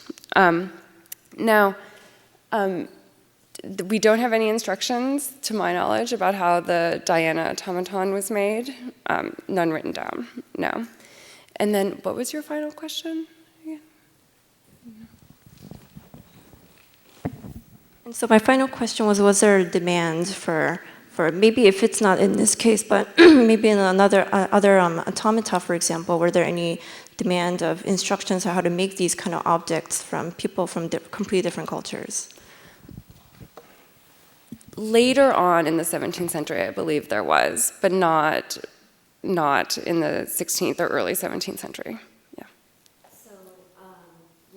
We don't have any instructions, to my knowledge, about how the Diana automaton was made. None written down, no. And then, what was your final question? Yeah. And so my final question was there a demand for maybe if it's not in this case, but maybe in other automata, for example, were there any demand of instructions on how to make these kind of objects from people from completely different cultures? Later on in the 17th century, I believe there was, but not in the 16th or early 17th century. Yeah. So,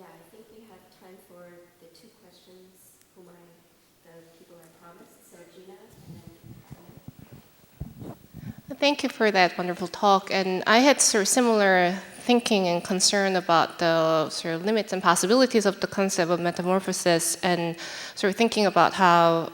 I think we have time for the two questions the people I promised. So, Gina, and then Thank you for that wonderful talk. And I had sort of similar thinking and concern about the sort of limits and possibilities of the concept of metamorphosis, and sort of thinking about how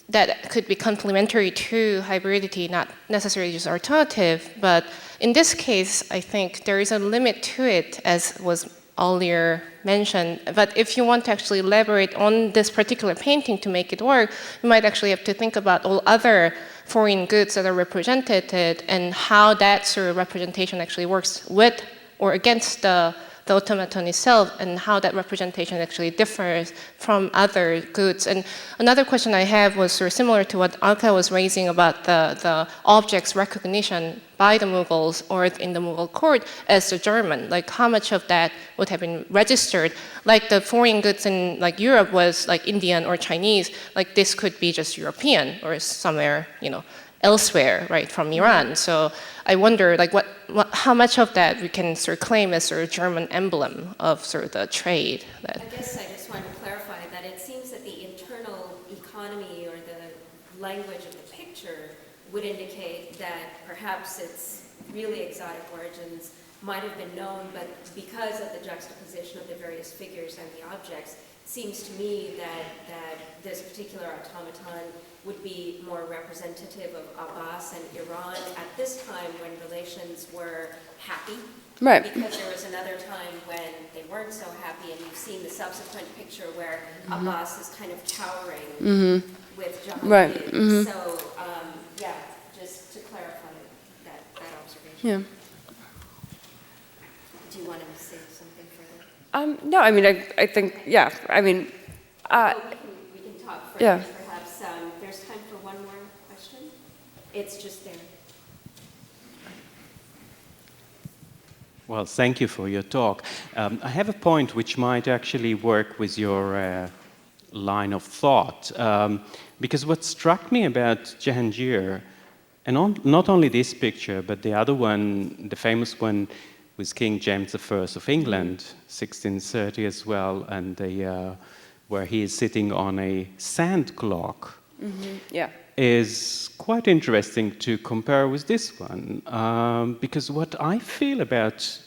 that could be complementary to hybridity, not necessarily just alternative. But in this case, I think there is a limit to it, as was earlier mentioned. But if you want to actually elaborate on this particular painting to make it work, you might actually have to think about all other foreign goods that are represented and how that sort of representation actually works with or against the automaton itself, and how that representation actually differs from other goods. And another question I have was sort of similar to what Alka was raising about the object's recognition by the Mughals or in the Mughal court as the German. Like how much of that would have been registered? Like the foreign goods in like Europe was like Indian or Chinese, like this could be just European or somewhere, elsewhere, right, from Iran. So I wonder, like, how much of that we can sort of claim as sort of German emblem of sort of the trade? I guess I just want to clarify that it seems that the internal economy or the language of the picture would indicate that perhaps its really exotic origins might have been known, but because of the juxtaposition of the various figures and the objects, seems to me that this particular automaton would be more representative of Abbas and Iran at this time when relations were happy. Right. Because there was another time when they weren't so happy, and you've seen the subsequent picture where Abbas is kind of towering with Jahangir. Right. So, yeah, just to clarify that observation. Yeah. Do you want to say something further? No, I mean, I think, yeah, I mean, We can talk further, yeah. perhaps. There's time for one more question. It's just there. Well, thank you for your talk. I have a point which might actually work with your line of thought. Because what struck me about Jahangir, and not only this picture, but the other one, the famous one with King James I of England, 1630 as well, and where he is sitting on a sand clock, Yeah. is quite interesting to compare with this one, because what I feel about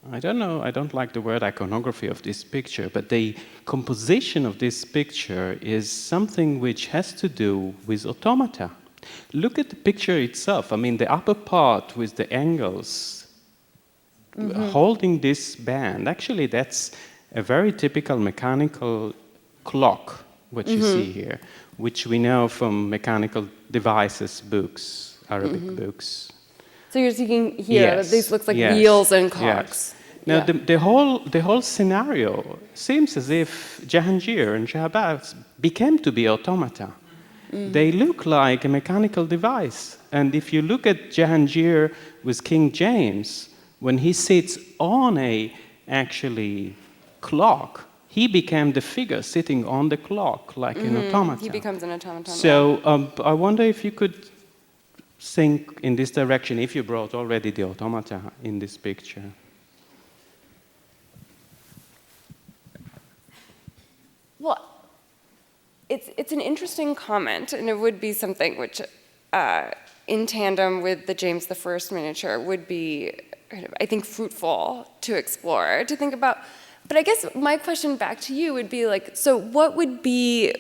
I don't like the word iconography of this picture, but the composition of this picture is something which has to do with automata. Look at the picture itself. I mean, the upper part with the angles holding this band, actually that's a very typical mechanical clock, what you see here, which we know from mechanical devices books, Arabic books. So you're thinking here, Yes, these looks like yes, wheels and yes. clocks. Now, Yeah. the whole scenario seems as if Jahangir and Shahbaz became to be automata. They look like a mechanical device. And if you look at Jahangir with King James, when he sits on a actually clock, he became the figure sitting on the clock like an automata. He becomes an automaton. So I wonder if you could think in this direction, if you brought already the automata in this picture. Well, it's an interesting comment, and it would be something which, in tandem with the James I miniature, would be, I think, fruitful to explore, to think about. But I guess my question back to you would be like, so what would be,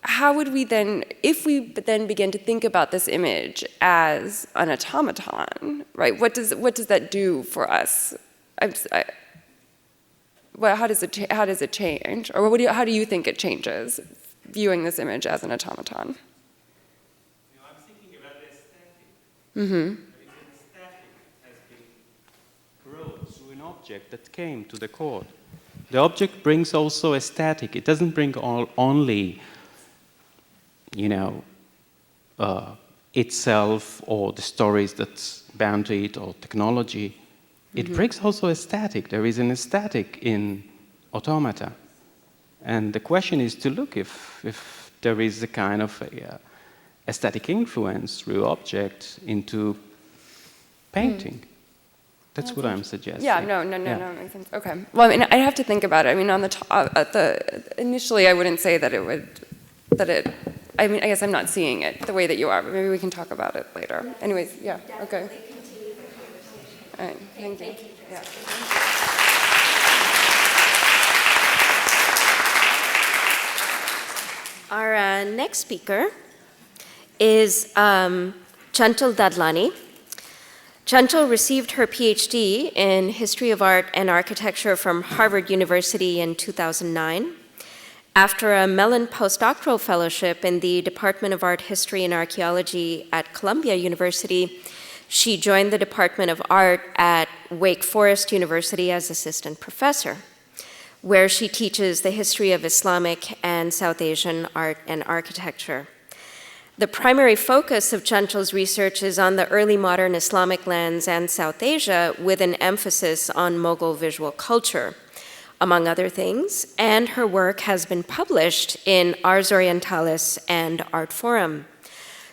how would we then, if we then begin to think about this image as an automaton, right? What does that do for us? Well, how does it change, or how do you think it changes, viewing this image as an automaton? You know, I'm thinking about the aesthetic. There is an aesthetic that has been brought through an object that came to the court. The object brings also aesthetic. It doesn't bring only, you know, itself or the stories that's bound to it or technology. It brings also aesthetic. There is an aesthetic in automata. And the question is to look if there is a kind of aesthetic influence through object into painting. That's what I'm suggesting. Yeah, no, makes sense. Okay. Well, I mean, I have to think about it. I mean, on initially, I wouldn't say that I mean, I guess I'm not seeing it the way that you are, but maybe we can talk about it later. Anyways, yeah, okay. All right, thank you. Yeah. Our next speaker is Chanchal Dadlani. Chanchal received her PhD in History of Art and Architecture from Harvard University in 2009. After a Mellon postdoctoral fellowship in the Department of Art History and Archaeology at Columbia University, she joined the Department of Art at Wake Forest University as assistant professor, where she teaches the history of Islamic and South Asian art and architecture. The primary focus of Chanchal's research is on the early modern Islamic lands and South Asia, with an emphasis on Mughal visual culture, among other things, and her work has been published in Ars Orientalis and Art Forum.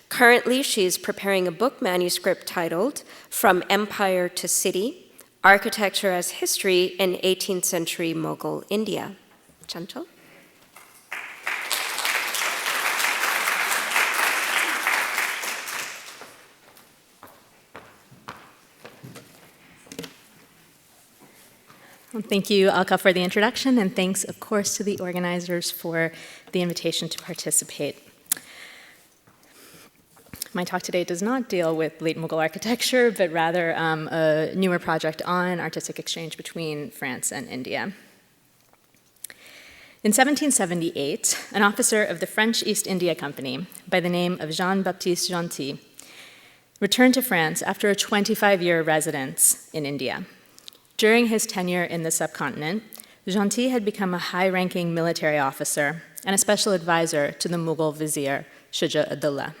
Currently, she's preparing a book manuscript titled From Empire to City: Architecture as History in 18th Century Mughal India. Chanchal? Well, thank you, Alka, for the introduction, and thanks, of course, to the organizers for the invitation to participate. My talk today does not deal with late Mughal architecture, but rather a newer project on artistic exchange between France and India. In 1778, an officer of the French East India Company by the name of JeanBaptiste Jourdain returned to France after a 25-year residence in India. During his tenure in the subcontinent, Gentil had become a high-ranking military officer and a special advisor to the Mughal vizier, Shujā ad-Dawla.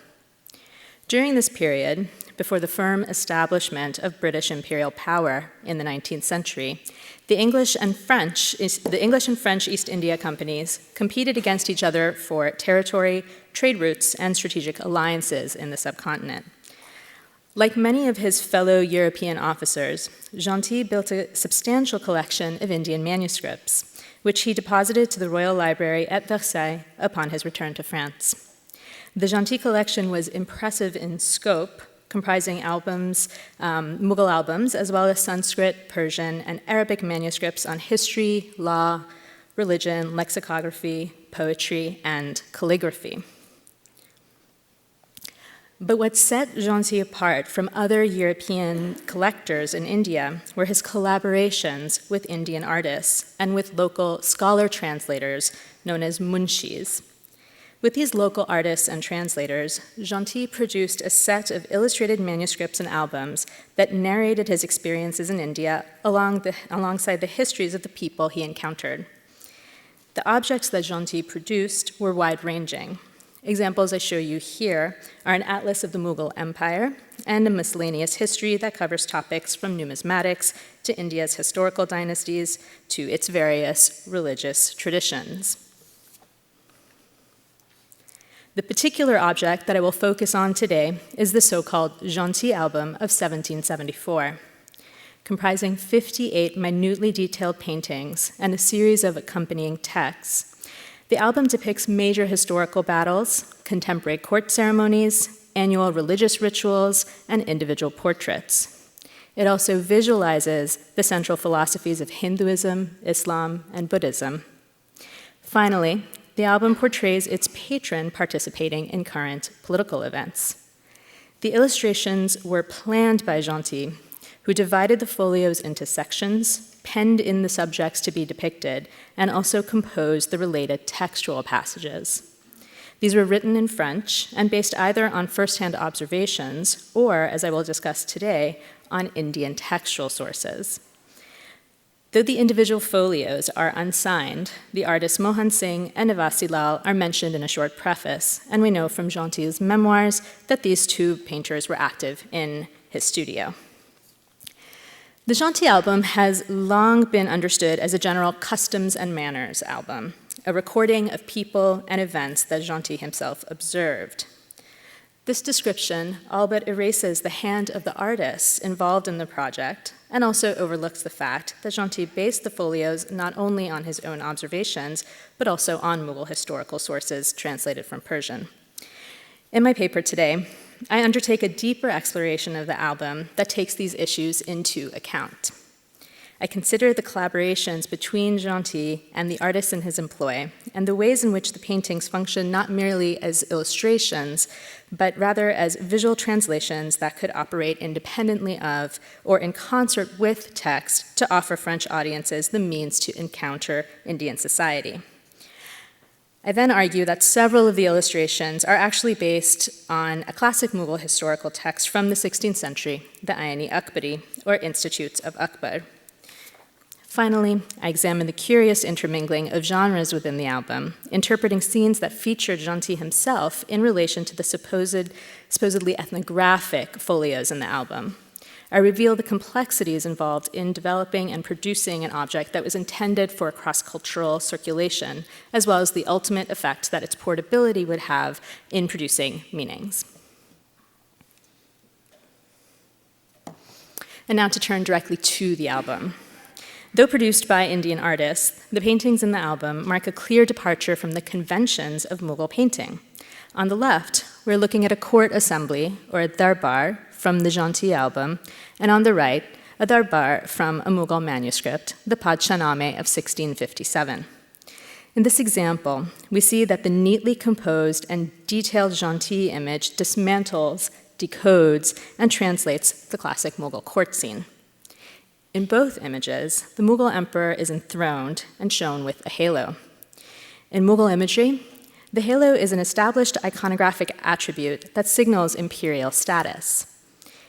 During this period, before the firm establishment of British imperial power in the 19th century, the English and French East India Companies competed against each other for territory, trade routes, and strategic alliances in the subcontinent. Like many of his fellow European officers, Gentil built a substantial collection of Indian manuscripts, which he deposited to the Royal Library at Versailles upon his return to France. The Gentil collection was impressive in scope, comprising albums, Mughal albums, as well as Sanskrit, Persian, and Arabic manuscripts on history, law, religion, lexicography, poetry, and calligraphy. But what set Gentil apart from other European collectors in India were his collaborations with Indian artists and with local scholar translators known as munshis. With these local artists and translators, Gentil produced a set of illustrated manuscripts and albums that narrated his experiences in India alongside the histories of the people he encountered. The objects that Gentil produced were wide-ranging. Examples I show you here are an atlas of the Mughal Empire and a miscellaneous history that covers topics from numismatics to India's historical dynasties to its various religious traditions. The particular object that I will focus on today is the so-called Gentil album of 1774, comprising 58 minutely detailed paintings and a series of accompanying texts. The album depicts major historical battles, contemporary court ceremonies, annual religious rituals, and individual portraits. It also visualizes the central philosophies of Hinduism, Islam, and Buddhism. Finally, the album portrays its patron participating in current political events. The illustrations were planned by Gentil, who divided the folios into sections, penned in the subjects to be depicted, and also composed the related textual passages. These were written in French and based either on first-hand observations or, as I will discuss today, on Indian textual sources. Though the individual folios are unsigned, the artists Mohan Singh and Navasi Lal are mentioned in a short preface, and we know from Gentil's memoirs that these two painters were active in his studio. The Gentil album has long been understood as a general customs and manners album, a recording of people and events that Gentil himself observed. This description all but erases the hand of the artists involved in the project and also overlooks the fact that Gentil based the folios not only on his own observations, but also on Mughal historical sources translated from Persian. In my paper today, I undertake a deeper exploration of the album that takes these issues into account. I consider the collaborations between Gentil and the artists in his employ, and the ways in which the paintings function not merely as illustrations, but rather as visual translations that could operate independently of or in concert with text to offer French audiences the means to encounter Indian society. I then argue that several of the illustrations are actually based on a classic Mughal historical text from the 16th century, the Ayani-Akbari, or Institutes of Akbar. Finally, I examine the curious intermingling of genres within the album, interpreting scenes that featured Gentil himself in relation to the supposedly ethnographic folios in the album. I reveal the complexities involved in developing and producing an object that was intended for cross-cultural circulation, as well as the ultimate effect that its portability would have in producing meanings. And now to turn directly to the album. Though produced by Indian artists, the paintings in the album mark a clear departure from the conventions of Mughal painting. On the left, we're looking at a court assembly, or a darbar, from the Gentil album, and on the right, a darbar from a Mughal manuscript, the Padshah-name of 1657. In this example, we see that the neatly composed and detailed Gentil image dismantles, decodes, and translates the classic Mughal court scene. In both images, the Mughal emperor is enthroned and shown with a halo. In Mughal imagery, the halo is an established iconographic attribute that signals imperial status.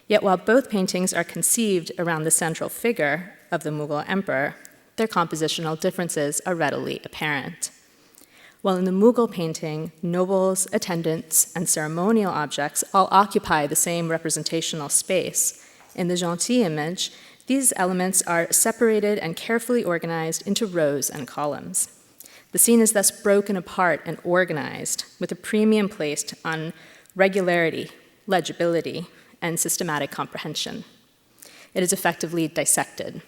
Yet while both paintings are conceived around the central figure of the Mughal emperor, their compositional differences are readily apparent. While in the Mughal painting, nobles, attendants, and ceremonial objects all occupy the same representational space, in the Gentil image, these elements are separated and carefully organized into rows and columns. The scene is thus broken apart and organized, with a premium placed on regularity, legibility, and systematic comprehension. It is effectively dissected.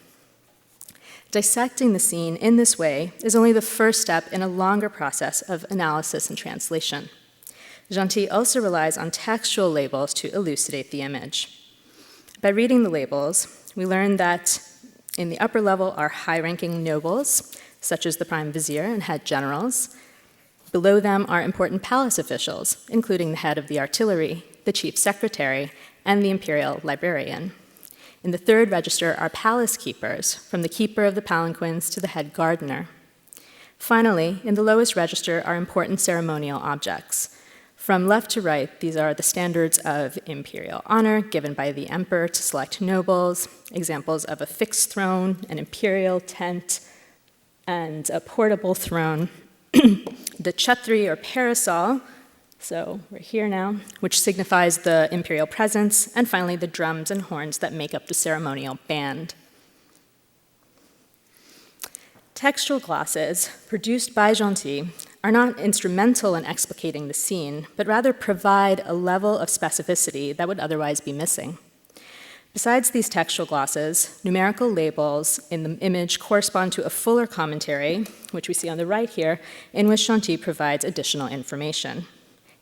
Dissecting the scene in this way is only the first step in a longer process of analysis and translation. Gentil also relies on textual labels to elucidate the image. By reading the labels, we learn that in the upper level are high-ranking nobles, such as the prime vizier and head generals. Below them are important palace officials, including the head of the artillery, the chief secretary, and the imperial librarian. In the third register are palace keepers, from the keeper of the palanquins to the head gardener. Finally, in the lowest register are important ceremonial objects. From left to right, these are the standards of imperial honor given by the emperor to select nobles, examples of a fixed throne, an imperial tent, and a portable throne. The chhatri or parasol, so we're here now, which signifies the imperial presence, and finally the drums and horns that make up the ceremonial band. Textual glosses produced by Gentil are not instrumental in explicating the scene, but rather provide a level of specificity that would otherwise be missing. Besides these textual glosses, numerical labels in the image correspond to a fuller commentary, which we see on the right here, in which Gentil provides additional information.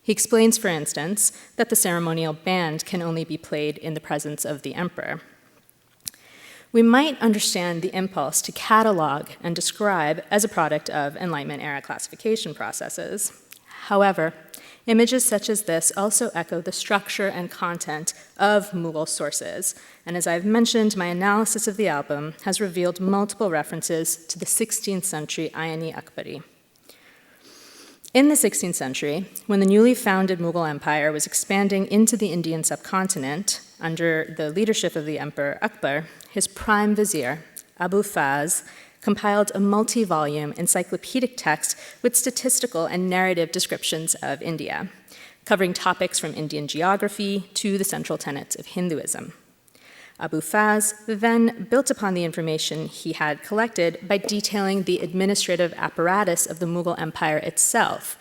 He explains, for instance, that the ceremonial band can only be played in the presence of the emperor. We might understand the impulse to catalog and describe as a product of Enlightenment-era classification processes. However, images such as this also echo the structure and content of Mughal sources, and as I've mentioned, my analysis of the album has revealed multiple references to the 16th century Ayani Akbari. In the 16th century, when the newly founded Mughal Empire was expanding into the Indian subcontinent under the leadership of the Emperor Akbar, his prime vizier, Abu Faz, compiled a multi-volume encyclopedic text with statistical and narrative descriptions of India, covering topics from Indian geography to the central tenets of Hinduism. Abu Faz then built upon the information he had collected by detailing the administrative apparatus of the Mughal Empire itself.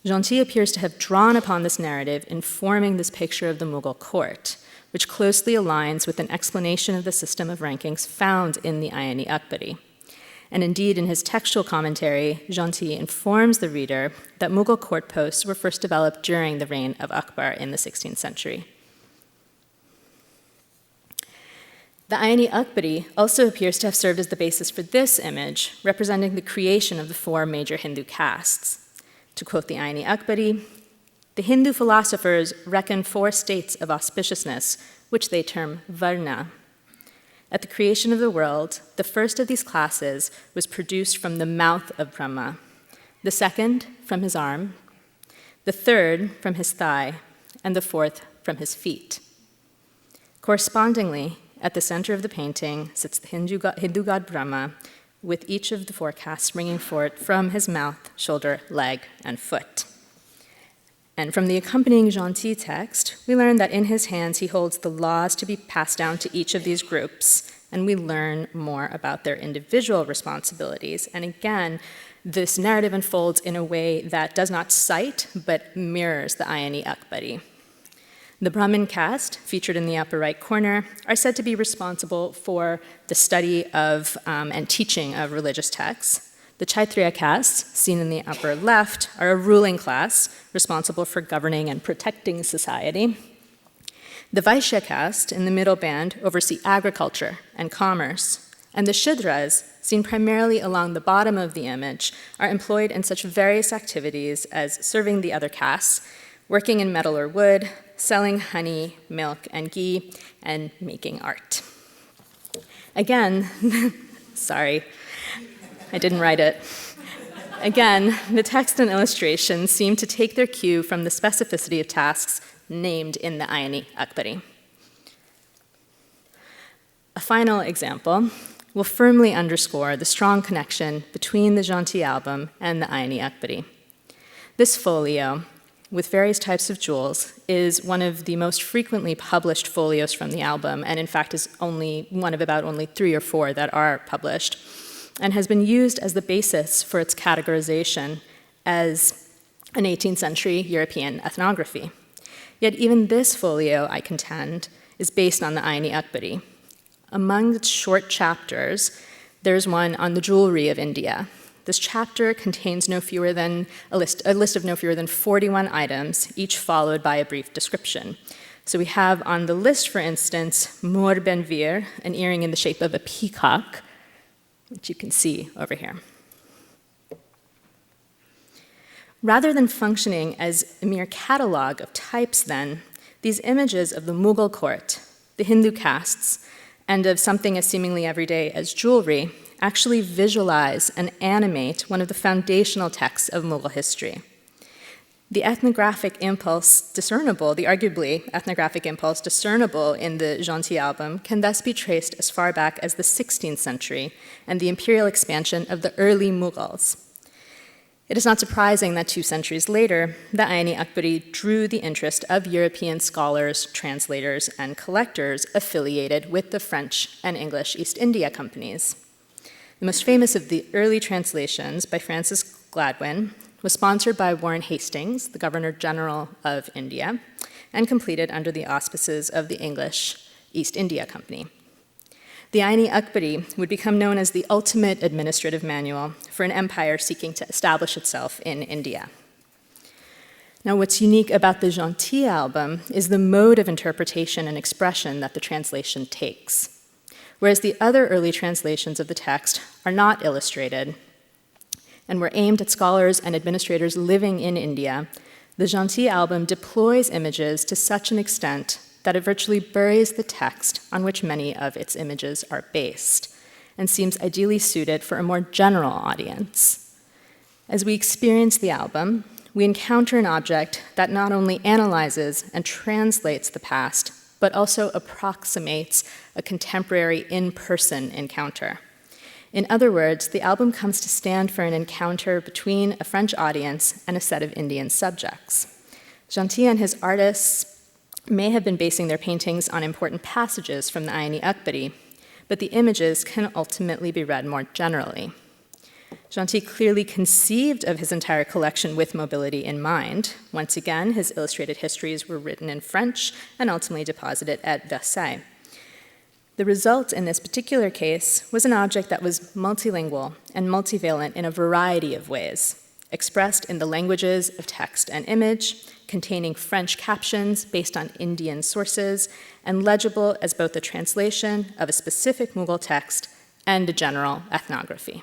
Gentil appears to have drawn upon this narrative in forming this picture of the Mughal court, which closely aligns with an explanation of the system of rankings found in the Ayani Akbari. And indeed, in his textual commentary, Gentil informs the reader that Mughal court posts were first developed during the reign of Akbar in the 16th century. The Ayani Akbari also appears to have served as the basis for this image, representing the creation of the four major Hindu castes. To quote the Ayani Akbari, the Hindu philosophers reckon four states of auspiciousness, which they term varna. At the creation of the world, the first of these classes was produced from the mouth of Brahma, the second from his arm, the third from his thigh, and the fourth from his feet. Correspondingly, at the center of the painting sits the Hindu god Brahma, with each of the four castes springing forth from his mouth, shoulder, leg, and foot. And from the accompanying Gentil text, we learn that in his hands he holds the laws to be passed down to each of these groups, and we learn more about their individual responsibilities. And again, this narrative unfolds in a way that does not cite, but mirrors the Ayani Akbari. The Brahmin caste, featured in the upper right corner, are said to be responsible for the study of and teaching of religious texts. The Kshatriya castes, seen in the upper left, are a ruling class responsible for governing and protecting society. The Vaishya caste in the middle band oversee agriculture and commerce, and the Shudras, seen primarily along the bottom of the image, are employed in such various activities as serving the other castes, working in metal or wood, selling honey, milk, and ghee, and making art. Again, sorry, I didn't write it. Again, the text and illustrations seem to take their cue from the specificity of tasks named in the Ayni-Akbari. A final example will firmly underscore the strong connection between the Gentil album and the Ayni-Akbari. This folio, with various types of jewels, is one of the most frequently published folios from the album, and in fact is only one of about only 3 or 4 that are published, and has been used as the basis for its categorization as an 18th century European ethnography. Yet even this folio, I contend, is based on the Ayni-Akbari. Among its short chapters, there's one on the jewelry of India. This chapter contains no fewer than a list of no fewer than 41 items, each followed by a brief description. So we have on the list, for instance, Mor Benvir, an earring in the shape of a peacock, which you can see over here. Rather than functioning as a mere catalog of types, then, these images of the Mughal court, the Hindu castes, and of something as seemingly everyday as jewelry actually visualize and animate one of the foundational texts of Mughal history. The ethnographic impulse discernible, the arguably ethnographic impulse discernible in the Gentil album can thus be traced as far back as the 16th century and the imperial expansion of the early Mughals. It is not surprising that 2 centuries later, the Ayni-Akbari drew the interest of European scholars, translators, and collectors affiliated with the French and English East India companies. The most famous of the early translations, by Francis Gladwin, was sponsored by Warren Hastings, the Governor General of India, and completed under the auspices of the English East India Company. The Ayni-Akbari would become known as the ultimate administrative manual for an empire seeking to establish itself in India. Now, what's unique about the Gentil album is the mode of interpretation and expression that the translation takes. Whereas the other early translations of the text are not illustrated and were aimed at scholars and administrators living in India, the Gentil album deploys images to such an extent that it virtually buries the text on which many of its images are based, and seems ideally suited for a more general audience. As we experience the album, we encounter an object that not only analyzes and translates the past, but also approximates a contemporary in-person encounter. In other words, the album comes to stand for an encounter between a French audience and a set of Indian subjects. Gentil and his artists may have been basing their paintings on important passages from the Ayni-Akbari, but the images can ultimately be read more generally. Gentil clearly conceived of his entire collection with mobility in mind. Once again, his illustrated histories were written in French and ultimately deposited at Versailles. The result in this particular case was an object that was multilingual and multivalent in a variety of ways, expressed in the languages of text and image, containing French captions based on Indian sources, and legible as both a translation of a specific Mughal text and a general ethnography.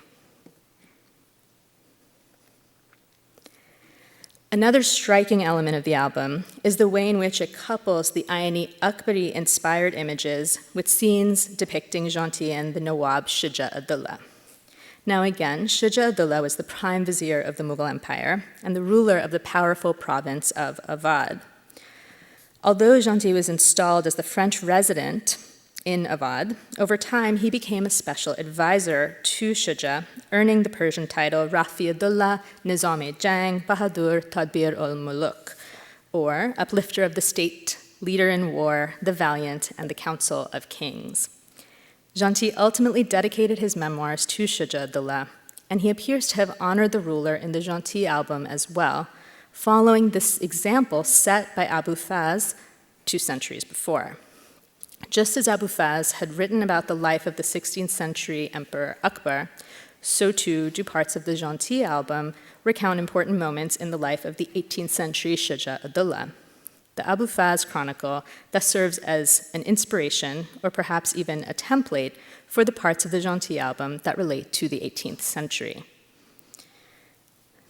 Another striking element of the album is the way in which it couples the Ayni-Akbari-inspired images with scenes depicting Gentil and the Nawab Shuja Abdullah. Now again, Shuja Abdullah was the prime vizier of the Mughal Empire and the ruler of the powerful province of Awadh. Although Gentil was installed as the French resident in Awadh, over time he became a special advisor to Shuja, earning the Persian title Rafi'udullah Nizam-e-Jang Bahadur Tadbir ul-Muluk, or uplifter of the state, leader in war, the valiant, and the council of kings. Gentil ultimately dedicated his memoirs to Shuja Abdullah, and he appears to have honored the ruler in the Gentil album as well, following this example set by Abu Faz 2 centuries before. Just as Abu Faz had written about the life of the 16th century Emperor Akbar, so too do parts of the Gentil album recount important moments in the life of the 18th century Shuja Abdullah. the Abu Faz Chronicle thus serves as an inspiration, or perhaps even a template, for the parts of the Gentil album that relate to the 18th century.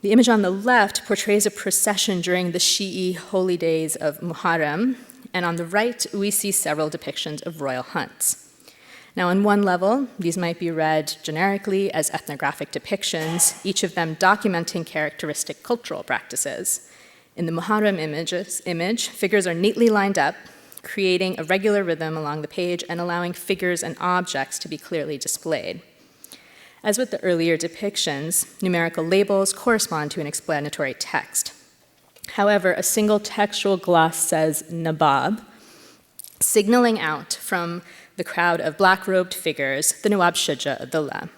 The image on the left portrays a procession during the Shi'i holy days of Muharram, and on the right, we see several depictions of royal hunts. Now, on one level, these might be read generically as ethnographic depictions, each of them documenting characteristic cultural practices. In the Muharram image, figures are neatly lined up, creating a regular rhythm along the page and allowing figures and objects to be clearly displayed. As with the earlier depictions, numerical labels correspond to an explanatory text. However, a single textual gloss says Nabab, signaling out from the crowd of black-robed figures the Nawab Shuja Abdullah.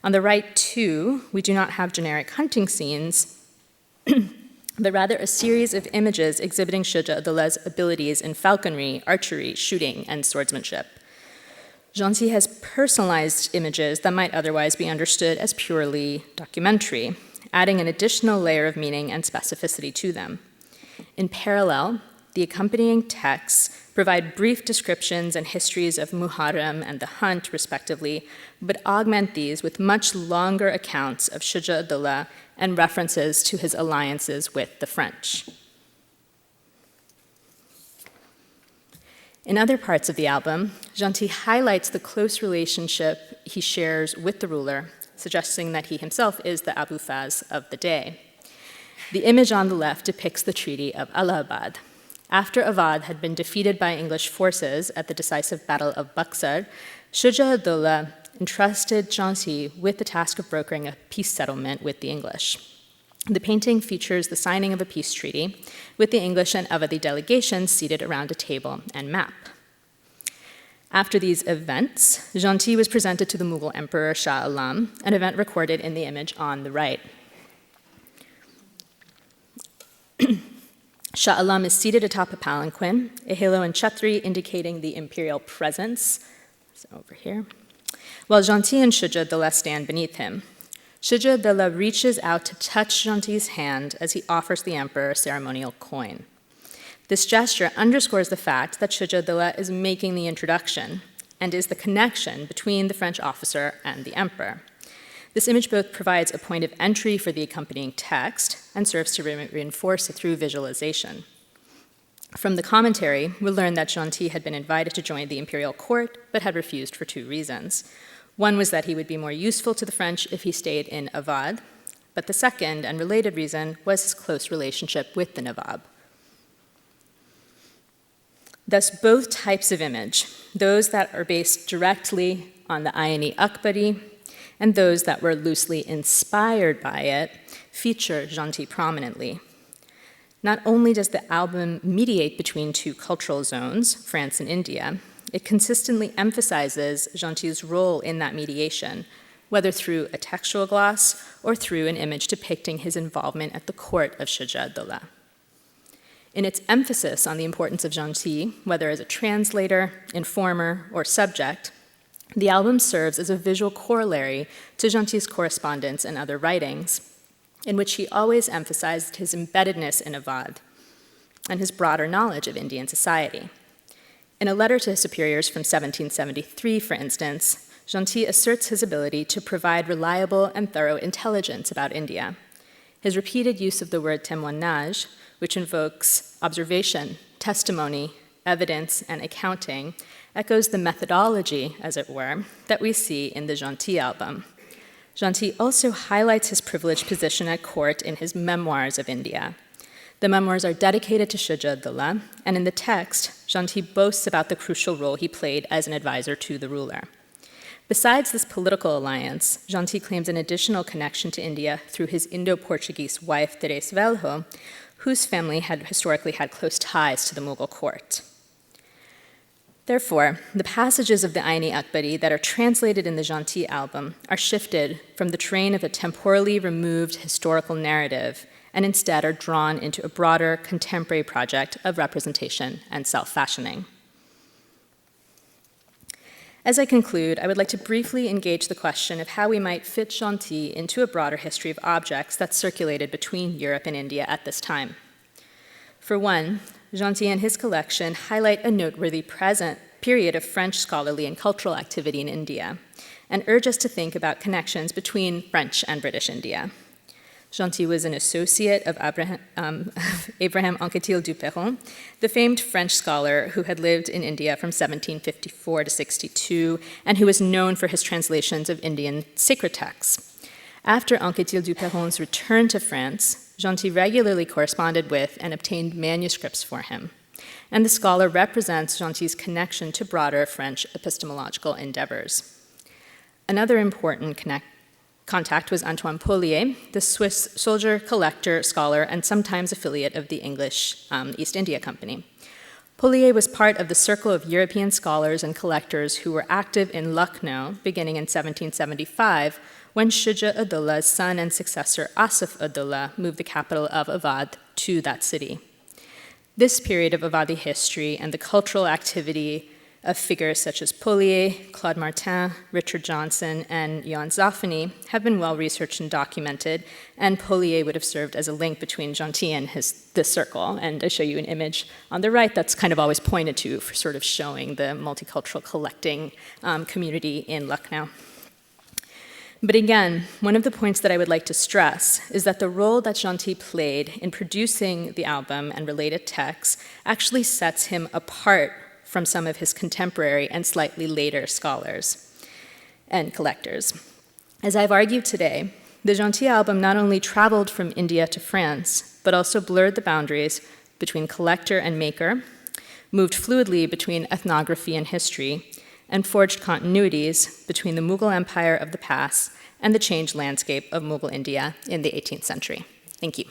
On the right, too, we do not have generic hunting scenes, but rather a series of images exhibiting Shuja Abdullah's abilities in falconry, archery, shooting, and swordsmanship. Gentil has personalized images that might otherwise be understood as purely documentary, adding an additional layer of meaning and specificity to them. In parallel, the accompanying texts provide brief descriptions and histories of Muharram and the hunt, respectively, but augment these with much longer accounts of Shuja Abdullah and references to his alliances with the French. In other parts of the album, Gentil highlights the close relationship he shares with the ruler, suggesting that he himself is the Abu Faz of the day. The image on the left depicts the Treaty of Allahabad. After Awadh had been defeated by English forces at the decisive Battle of Buxar, Shuja Abdullah entrusted Gentil with the task of brokering a peace settlement with the English. The painting features the signing of a peace treaty with the English and Awadhi delegations seated around a table and map. After these events, Gentil was presented to the Mughal Emperor Shah Alam, an event recorded in the image on the right. Shah Alam is seated atop a palanquin, a halo and chhatri indicating the imperial presence, so over here, while Gentil and Shuja Abdullah stand beneath him. Shuja Abdullah reaches out to touch Gentil's hand as he offers the emperor a ceremonial coin. This gesture underscores the fact that Shuja Abdullah is making the introduction and is the connection between the French officer and the emperor. This image both provides a point of entry for the accompanying text and serves to reinforce it through visualization. From the commentary, we learn that Gentil had been invited to join the imperial court, but had refused for two reasons. One was that he would be more useful to the French if he stayed in Awadh, but the second and related reason was his close relationship with the Nawab. Thus, both types of image, those that are based directly on the Ayn-i Akbari and those that were loosely inspired by it, feature Gentil prominently. Not only does the album mediate between two cultural zones, France and India, it consistently emphasizes Gentil's role in that mediation, whether through a textual gloss or through an image depicting his involvement at the court of Shuja Abdullah. In its emphasis on the importance of Gentil, whether as a translator, informer, or subject, the album serves as a visual corollary to Gentil's correspondence and other writings, in which he always emphasized his embeddedness in Awadh and his broader knowledge of Indian society. In a letter to his superiors from 1773, for instance, Gentil asserts his ability to provide reliable and thorough intelligence about India. His repeated use of the word témoignage, which invokes observation, testimony, evidence, and accounting, echoes the methodology, as it were, that we see in the Gentil album. Gentil also highlights his privileged position at court in his Memoirs of India. The memoirs are dedicated to Shuja Abdullah, and in the text, Gentil boasts about the crucial role he played as an advisor to the ruler. Besides this political alliance, Gentil claims an additional connection to India through his Indo-Portuguese wife, Teresa Velho, whose family had historically had close ties to the Mughal court. Therefore, the passages of the Ayn-i Akbari that are translated in the Gentil album are shifted from the train of a temporally removed historical narrative and instead are drawn into a broader contemporary project of representation and self-fashioning. As I conclude, I would like to briefly engage the question of how we might fit Gentil into a broader history of objects that circulated between Europe and India at this time. For one, Gentil and his collection highlight a noteworthy present period of French scholarly and cultural activity in India, and urge us to think about connections between French and British India. Gentil was an associate of Abraham Anquetil du Perron, the famed French scholar who had lived in India from 1754 to 62, and who was known for his translations of Indian sacred texts. After Anquetil du Perron's return to France, Gentil regularly corresponded with and obtained manuscripts for him. And the scholar represents Gentil's connection to broader French epistemological endeavors. Another important contact was Antoine Paulier, the Swiss soldier, collector, scholar, and sometimes affiliate of the English East India Company. Paulier was part of the circle of European scholars and collectors who were active in Lucknow beginning in 1775, when Shuja Uddaullah's son and successor Asif Uddaulah moved the capital of Awadh to that city. This period of Awadhi history and the cultural activity of figures such as Paulier, Claude Martin, Richard Johnson, and Jan Zaffany have been well researched and documented, and Paulier would have served as a link between Gentil and this circle. And I show you an image on the right that's kind of always pointed to for sort of showing the multicultural collecting community in Lucknow. But again, one of the points that I would like to stress is that the role that Gentil played in producing the album and related texts actually sets him apart from some of his contemporary and slightly later scholars and collectors. As I've argued today, the Gentil album not only traveled from India to France, but also blurred the boundaries between collector and maker, moved fluidly between ethnography and history, and forged continuities between the Mughal Empire of the past and the changed landscape of Mughal India in the 18th century. Thank you.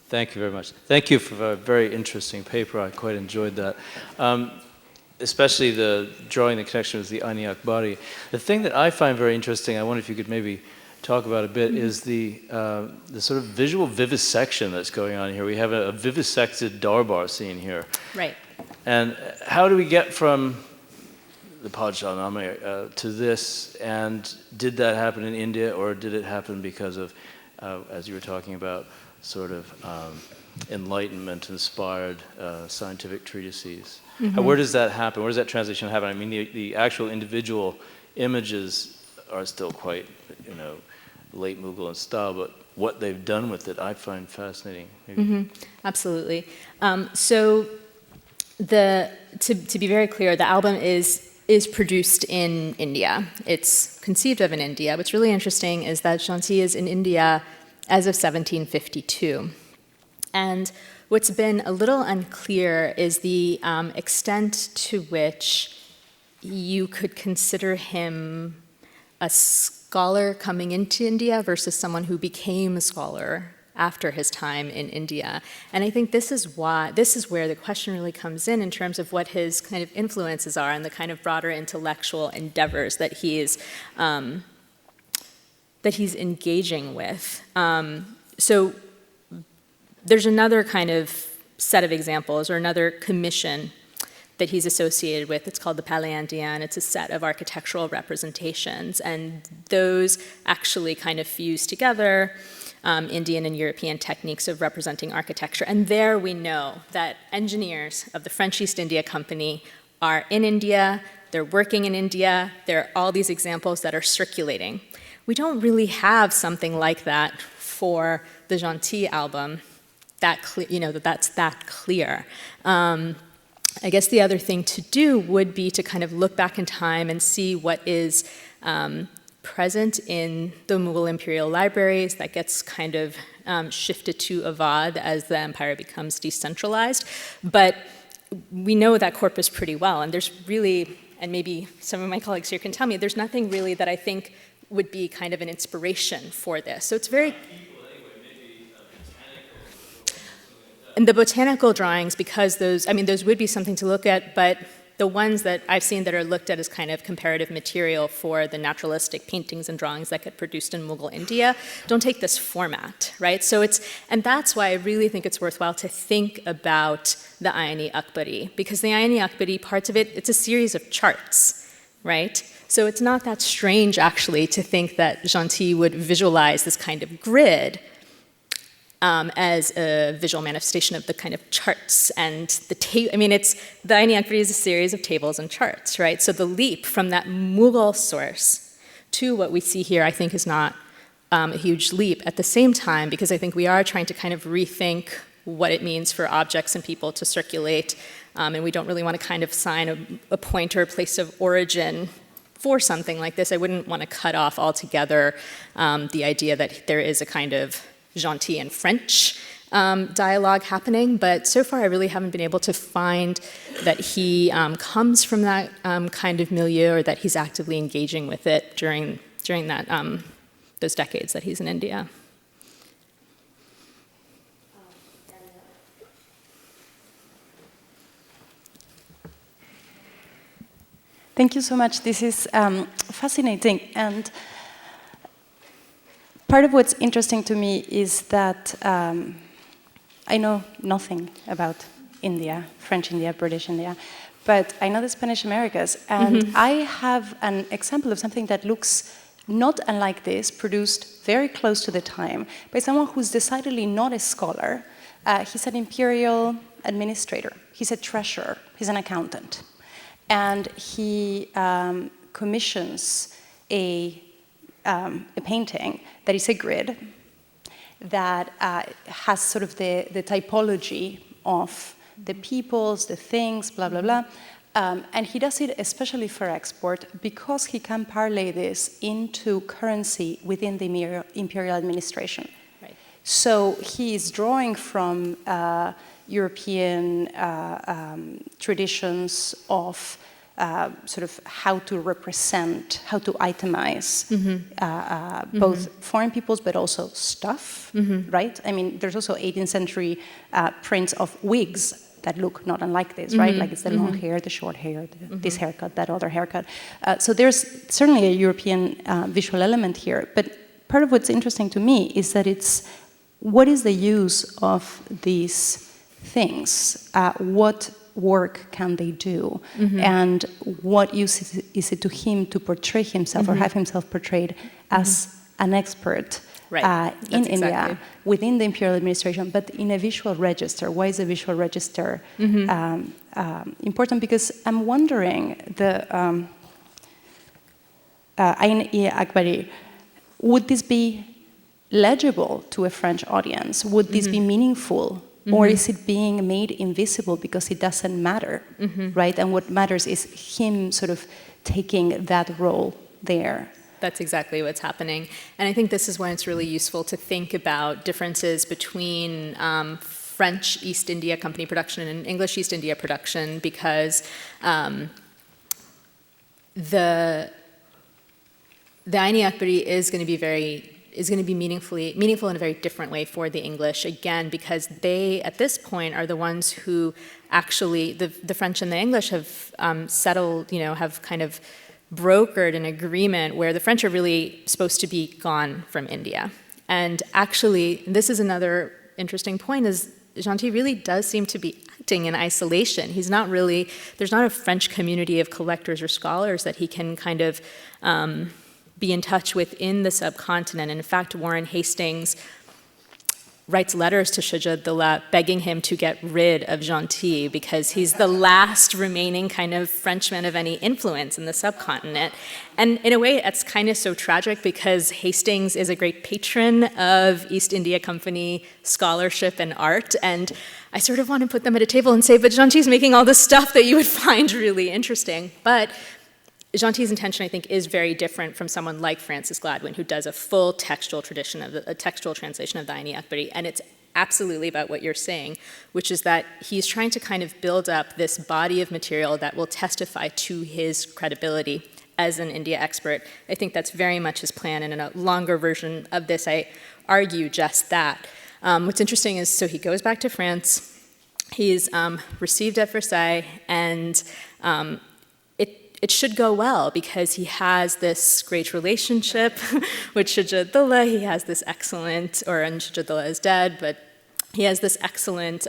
Thank you very much. Thank you for a very interesting paper. I quite enjoyed that. Especially the drawing the connection with the Ani Akbari. The thing that I find very interesting, I wonder if you could maybe talk about a bit, is the sort of visual vivisection that's going on here. We have a vivisected darbar scene here. Right. And how do we get from the Padshah Name to this? And did that happen in India, or did it happen because of, as you were talking about, sort of Enlightenment-inspired scientific treatises? Mm-hmm. Where does that happen? Where does that translation happen? I mean, the actual individual images are still quite, late Mughal in style, but what they've done with it, I find fascinating. Mm-hmm. Absolutely. So, to be very clear, the album is produced in India. It's conceived of in India. What's really interesting is that Gentil is in India as of 1752. And what's been a little unclear is the extent to which you could consider him a scholar coming into India versus someone who became a scholar after his time in India. And I think this is where the question really comes in terms of what his kind of influences are and the kind of broader intellectual endeavors that he's engaging with. So there's another kind of set of examples, or another commission that he's associated with. It's called the Palais Indien. It's a set of architectural representations, and those actually kind of fuse together Indian and European techniques of representing architecture. And there we know that engineers of the French East India Company are in India, they're working in India, there are all these examples that are circulating. We don't really have something like that for the Gentil album, that's that clear. I guess the other thing to do would be to kind of look back in time and see what is present in the Mughal imperial libraries that gets kind of shifted to Awadh as the empire becomes decentralized. But we know that corpus pretty well, and there's really, and maybe some of my colleagues here can tell me, there's nothing really that I think would be kind of an inspiration for this. So it's very... and the botanical drawings, because those would be something to look at, but the ones that I've seen that are looked at as kind of comparative material for the naturalistic paintings and drawings that get produced in Mughal India don't take this format, right? So and that's why I really think it's worthwhile to think about the Ayani-Akbari, because the Ayani-Akbari, parts of it, it's a series of charts, right? So it's not that strange, actually, to think that Gentil would visualize this kind of grid as a visual manifestation of the kind of charts and the the Ayani-Akbari is a series of tables and charts, right? So the leap from that Mughal source to what we see here, I think, is not a huge leap. At the same time, because I think we are trying to kind of rethink what it means for objects and people to circulate, and we don't really want to kind of assign a point or a place of origin for something like this. I wouldn't want to cut off altogether the idea that there is a kind of Gentil and French dialogue happening, but so far I really haven't been able to find that he comes from that kind of milieu, or that he's actively engaging with it during that those decades that he's in India. Thank you so much. This is fascinating. And part of what's interesting to me is that I know nothing about India, French India, British India, but I know the Spanish Americas, and I have an example of something that looks not unlike this, produced very close to the time by someone who's decidedly not a scholar. He's an imperial administrator. He's a treasurer. He's an accountant. And he commissions a painting that is a grid that has sort of the typology of the peoples, the things, blah, blah, blah. And he does it especially for export because he can parlay this into currency within the imperial administration. Right. So he is drawing from European traditions of sort of how to represent, how to itemize both foreign peoples, but also stuff, right? I mean, there's also 18th century prints of wigs that look not unlike this, right? Like it's the long hair, the short hair, this haircut, that other haircut. So there's certainly a European visual element here. But part of what's interesting to me is that what is the use of these things? What work can they do? And what use is it to him to portray himself or have himself portrayed as an expert in India, within the imperial administration, but in a visual register? Why is a visual register important? Because I'm wondering, the Ayani-Akbari, would this be legible to a French audience? Would this be meaningful? Or is it being made invisible because it doesn't matter, right? And what matters is him sort of taking that role there. That's exactly what's happening. And I think this is when it's really useful to think about differences between French East India Company production and English East India production, because the Ayani-Akbari is going to be meaningful in a very different way for the English, again, because they, at this point, are the ones who actually, the French and the English have settled, have kind of brokered an agreement where the French are really supposed to be gone from India. And actually, this is another interesting point, is Gentil really does seem to be acting in isolation. He's not really, there's not a French community of collectors or scholars that he can kind of be in touch with in the subcontinent. And in fact, Warren Hastings writes letters to Shujah-ud-Dawla begging him to get rid of Gentil because he's the last remaining kind of Frenchman of any influence in the subcontinent. And in a way, that's kind of so tragic because Hastings is a great patron of East India Company scholarship and art. And I sort of want to put them at a table and say, but Gentil's making all this stuff that you would find really interesting. But Gentil's intention, I think, is very different from someone like Francis Gladwin, who does a full textual translation of the Ayani-Akbari, and it's absolutely about what you're saying, which is that he's trying to kind of build up this body of material that will testify to his credibility as an India expert. I think that's very much his plan, and in a longer version of this, I argue just that. What's interesting is, so he goes back to France, he's received at Versailles, and it should go well because he has this great relationship with Shuja'at-Dawla. He has this excellent, and Shuja'at-Dawla is dead, but he has this excellent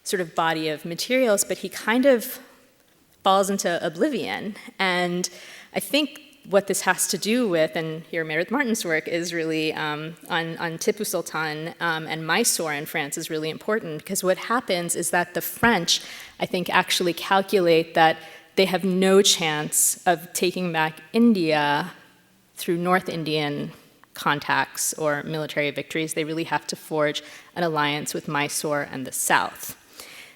sort of body of materials, but he kind of falls into oblivion. And I think what this has to do with, and here Meredith Martin's work is really on Tipu Sultan and Mysore in France is really important, because what happens is that the French, I think, actually calculate that they have no chance of taking back India through North Indian contacts or military victories. They really have to forge an alliance with Mysore and the south.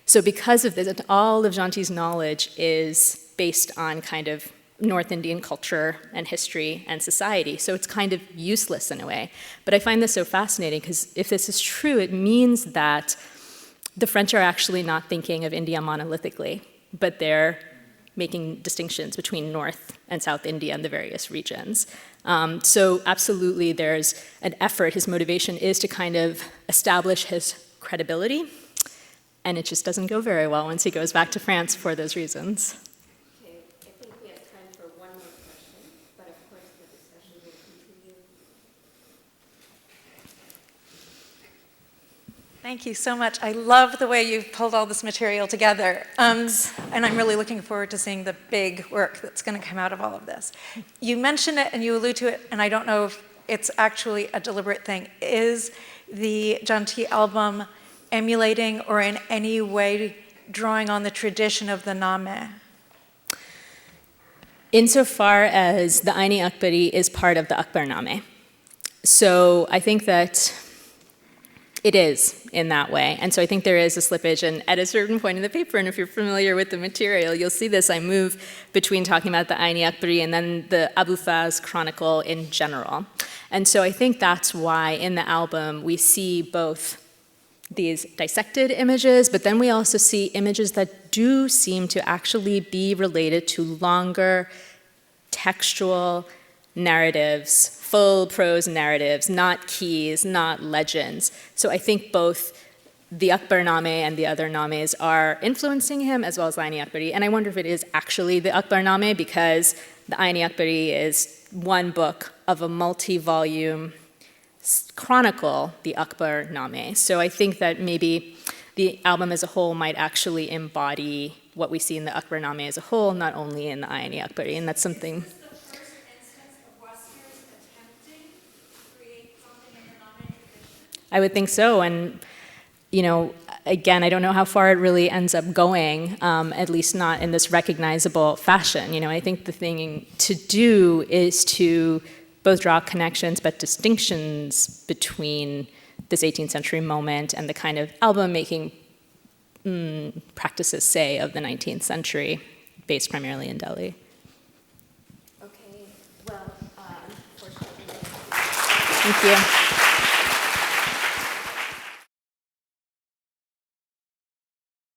So because of this, all of Gentil's knowledge is based on kind of North Indian culture and history and society. So it's kind of useless in a way. But I find this so fascinating because if this is true, it means that the French are actually not thinking of India monolithically, but they're making distinctions between North and South India and the various regions. So absolutely there's an effort, his motivation is to kind of establish his credibility, and it just doesn't go very well once he goes back to France for those reasons. Okay, I think we have time for one more question, but of course the discussion will continue. Thank you so much. I love the way you've pulled all this material together. And I'm really looking forward to seeing the big work that's going to come out of all of this. You mention it and you allude to it, and I don't know if it's actually a deliberate thing. Is the Gentil album emulating or in any way drawing on the tradition of the Name? Insofar as the Aini-Akbari is part of the Akbarname. So I think that it is in that way. And so I think there is a slippage. And at a certain point in the paper, and if you're familiar with the material, you'll see this. I move between talking about the Aini-Akbari and then the Abu Faz Chronicle in general. And so I think that's why in the album we see both these dissected images, but then we also see images that do seem to actually be related to longer textual narratives, full prose narratives, not keys, not legends. So I think both the Akbarname and the other names are influencing him, as well as the Aini-Akbari. And I wonder if it is actually the Akbarname, because the Aini-Akbari is one book of a multi-volume chronicle, the Akbarname. So I think that maybe the album as a whole might actually embody what we see in the Akbarname as a whole, not only in the Aini-Akbari, and that's something. I would think so, and you know, again, I don't know how far it really ends up going, at least not in this recognizable fashion. You know, I think the thing to do is to both draw connections but distinctions between this 18th century moment and the kind of album-making practices, say, of the 19th century, based primarily in Delhi. Okay, well, unfortunately. Thank you.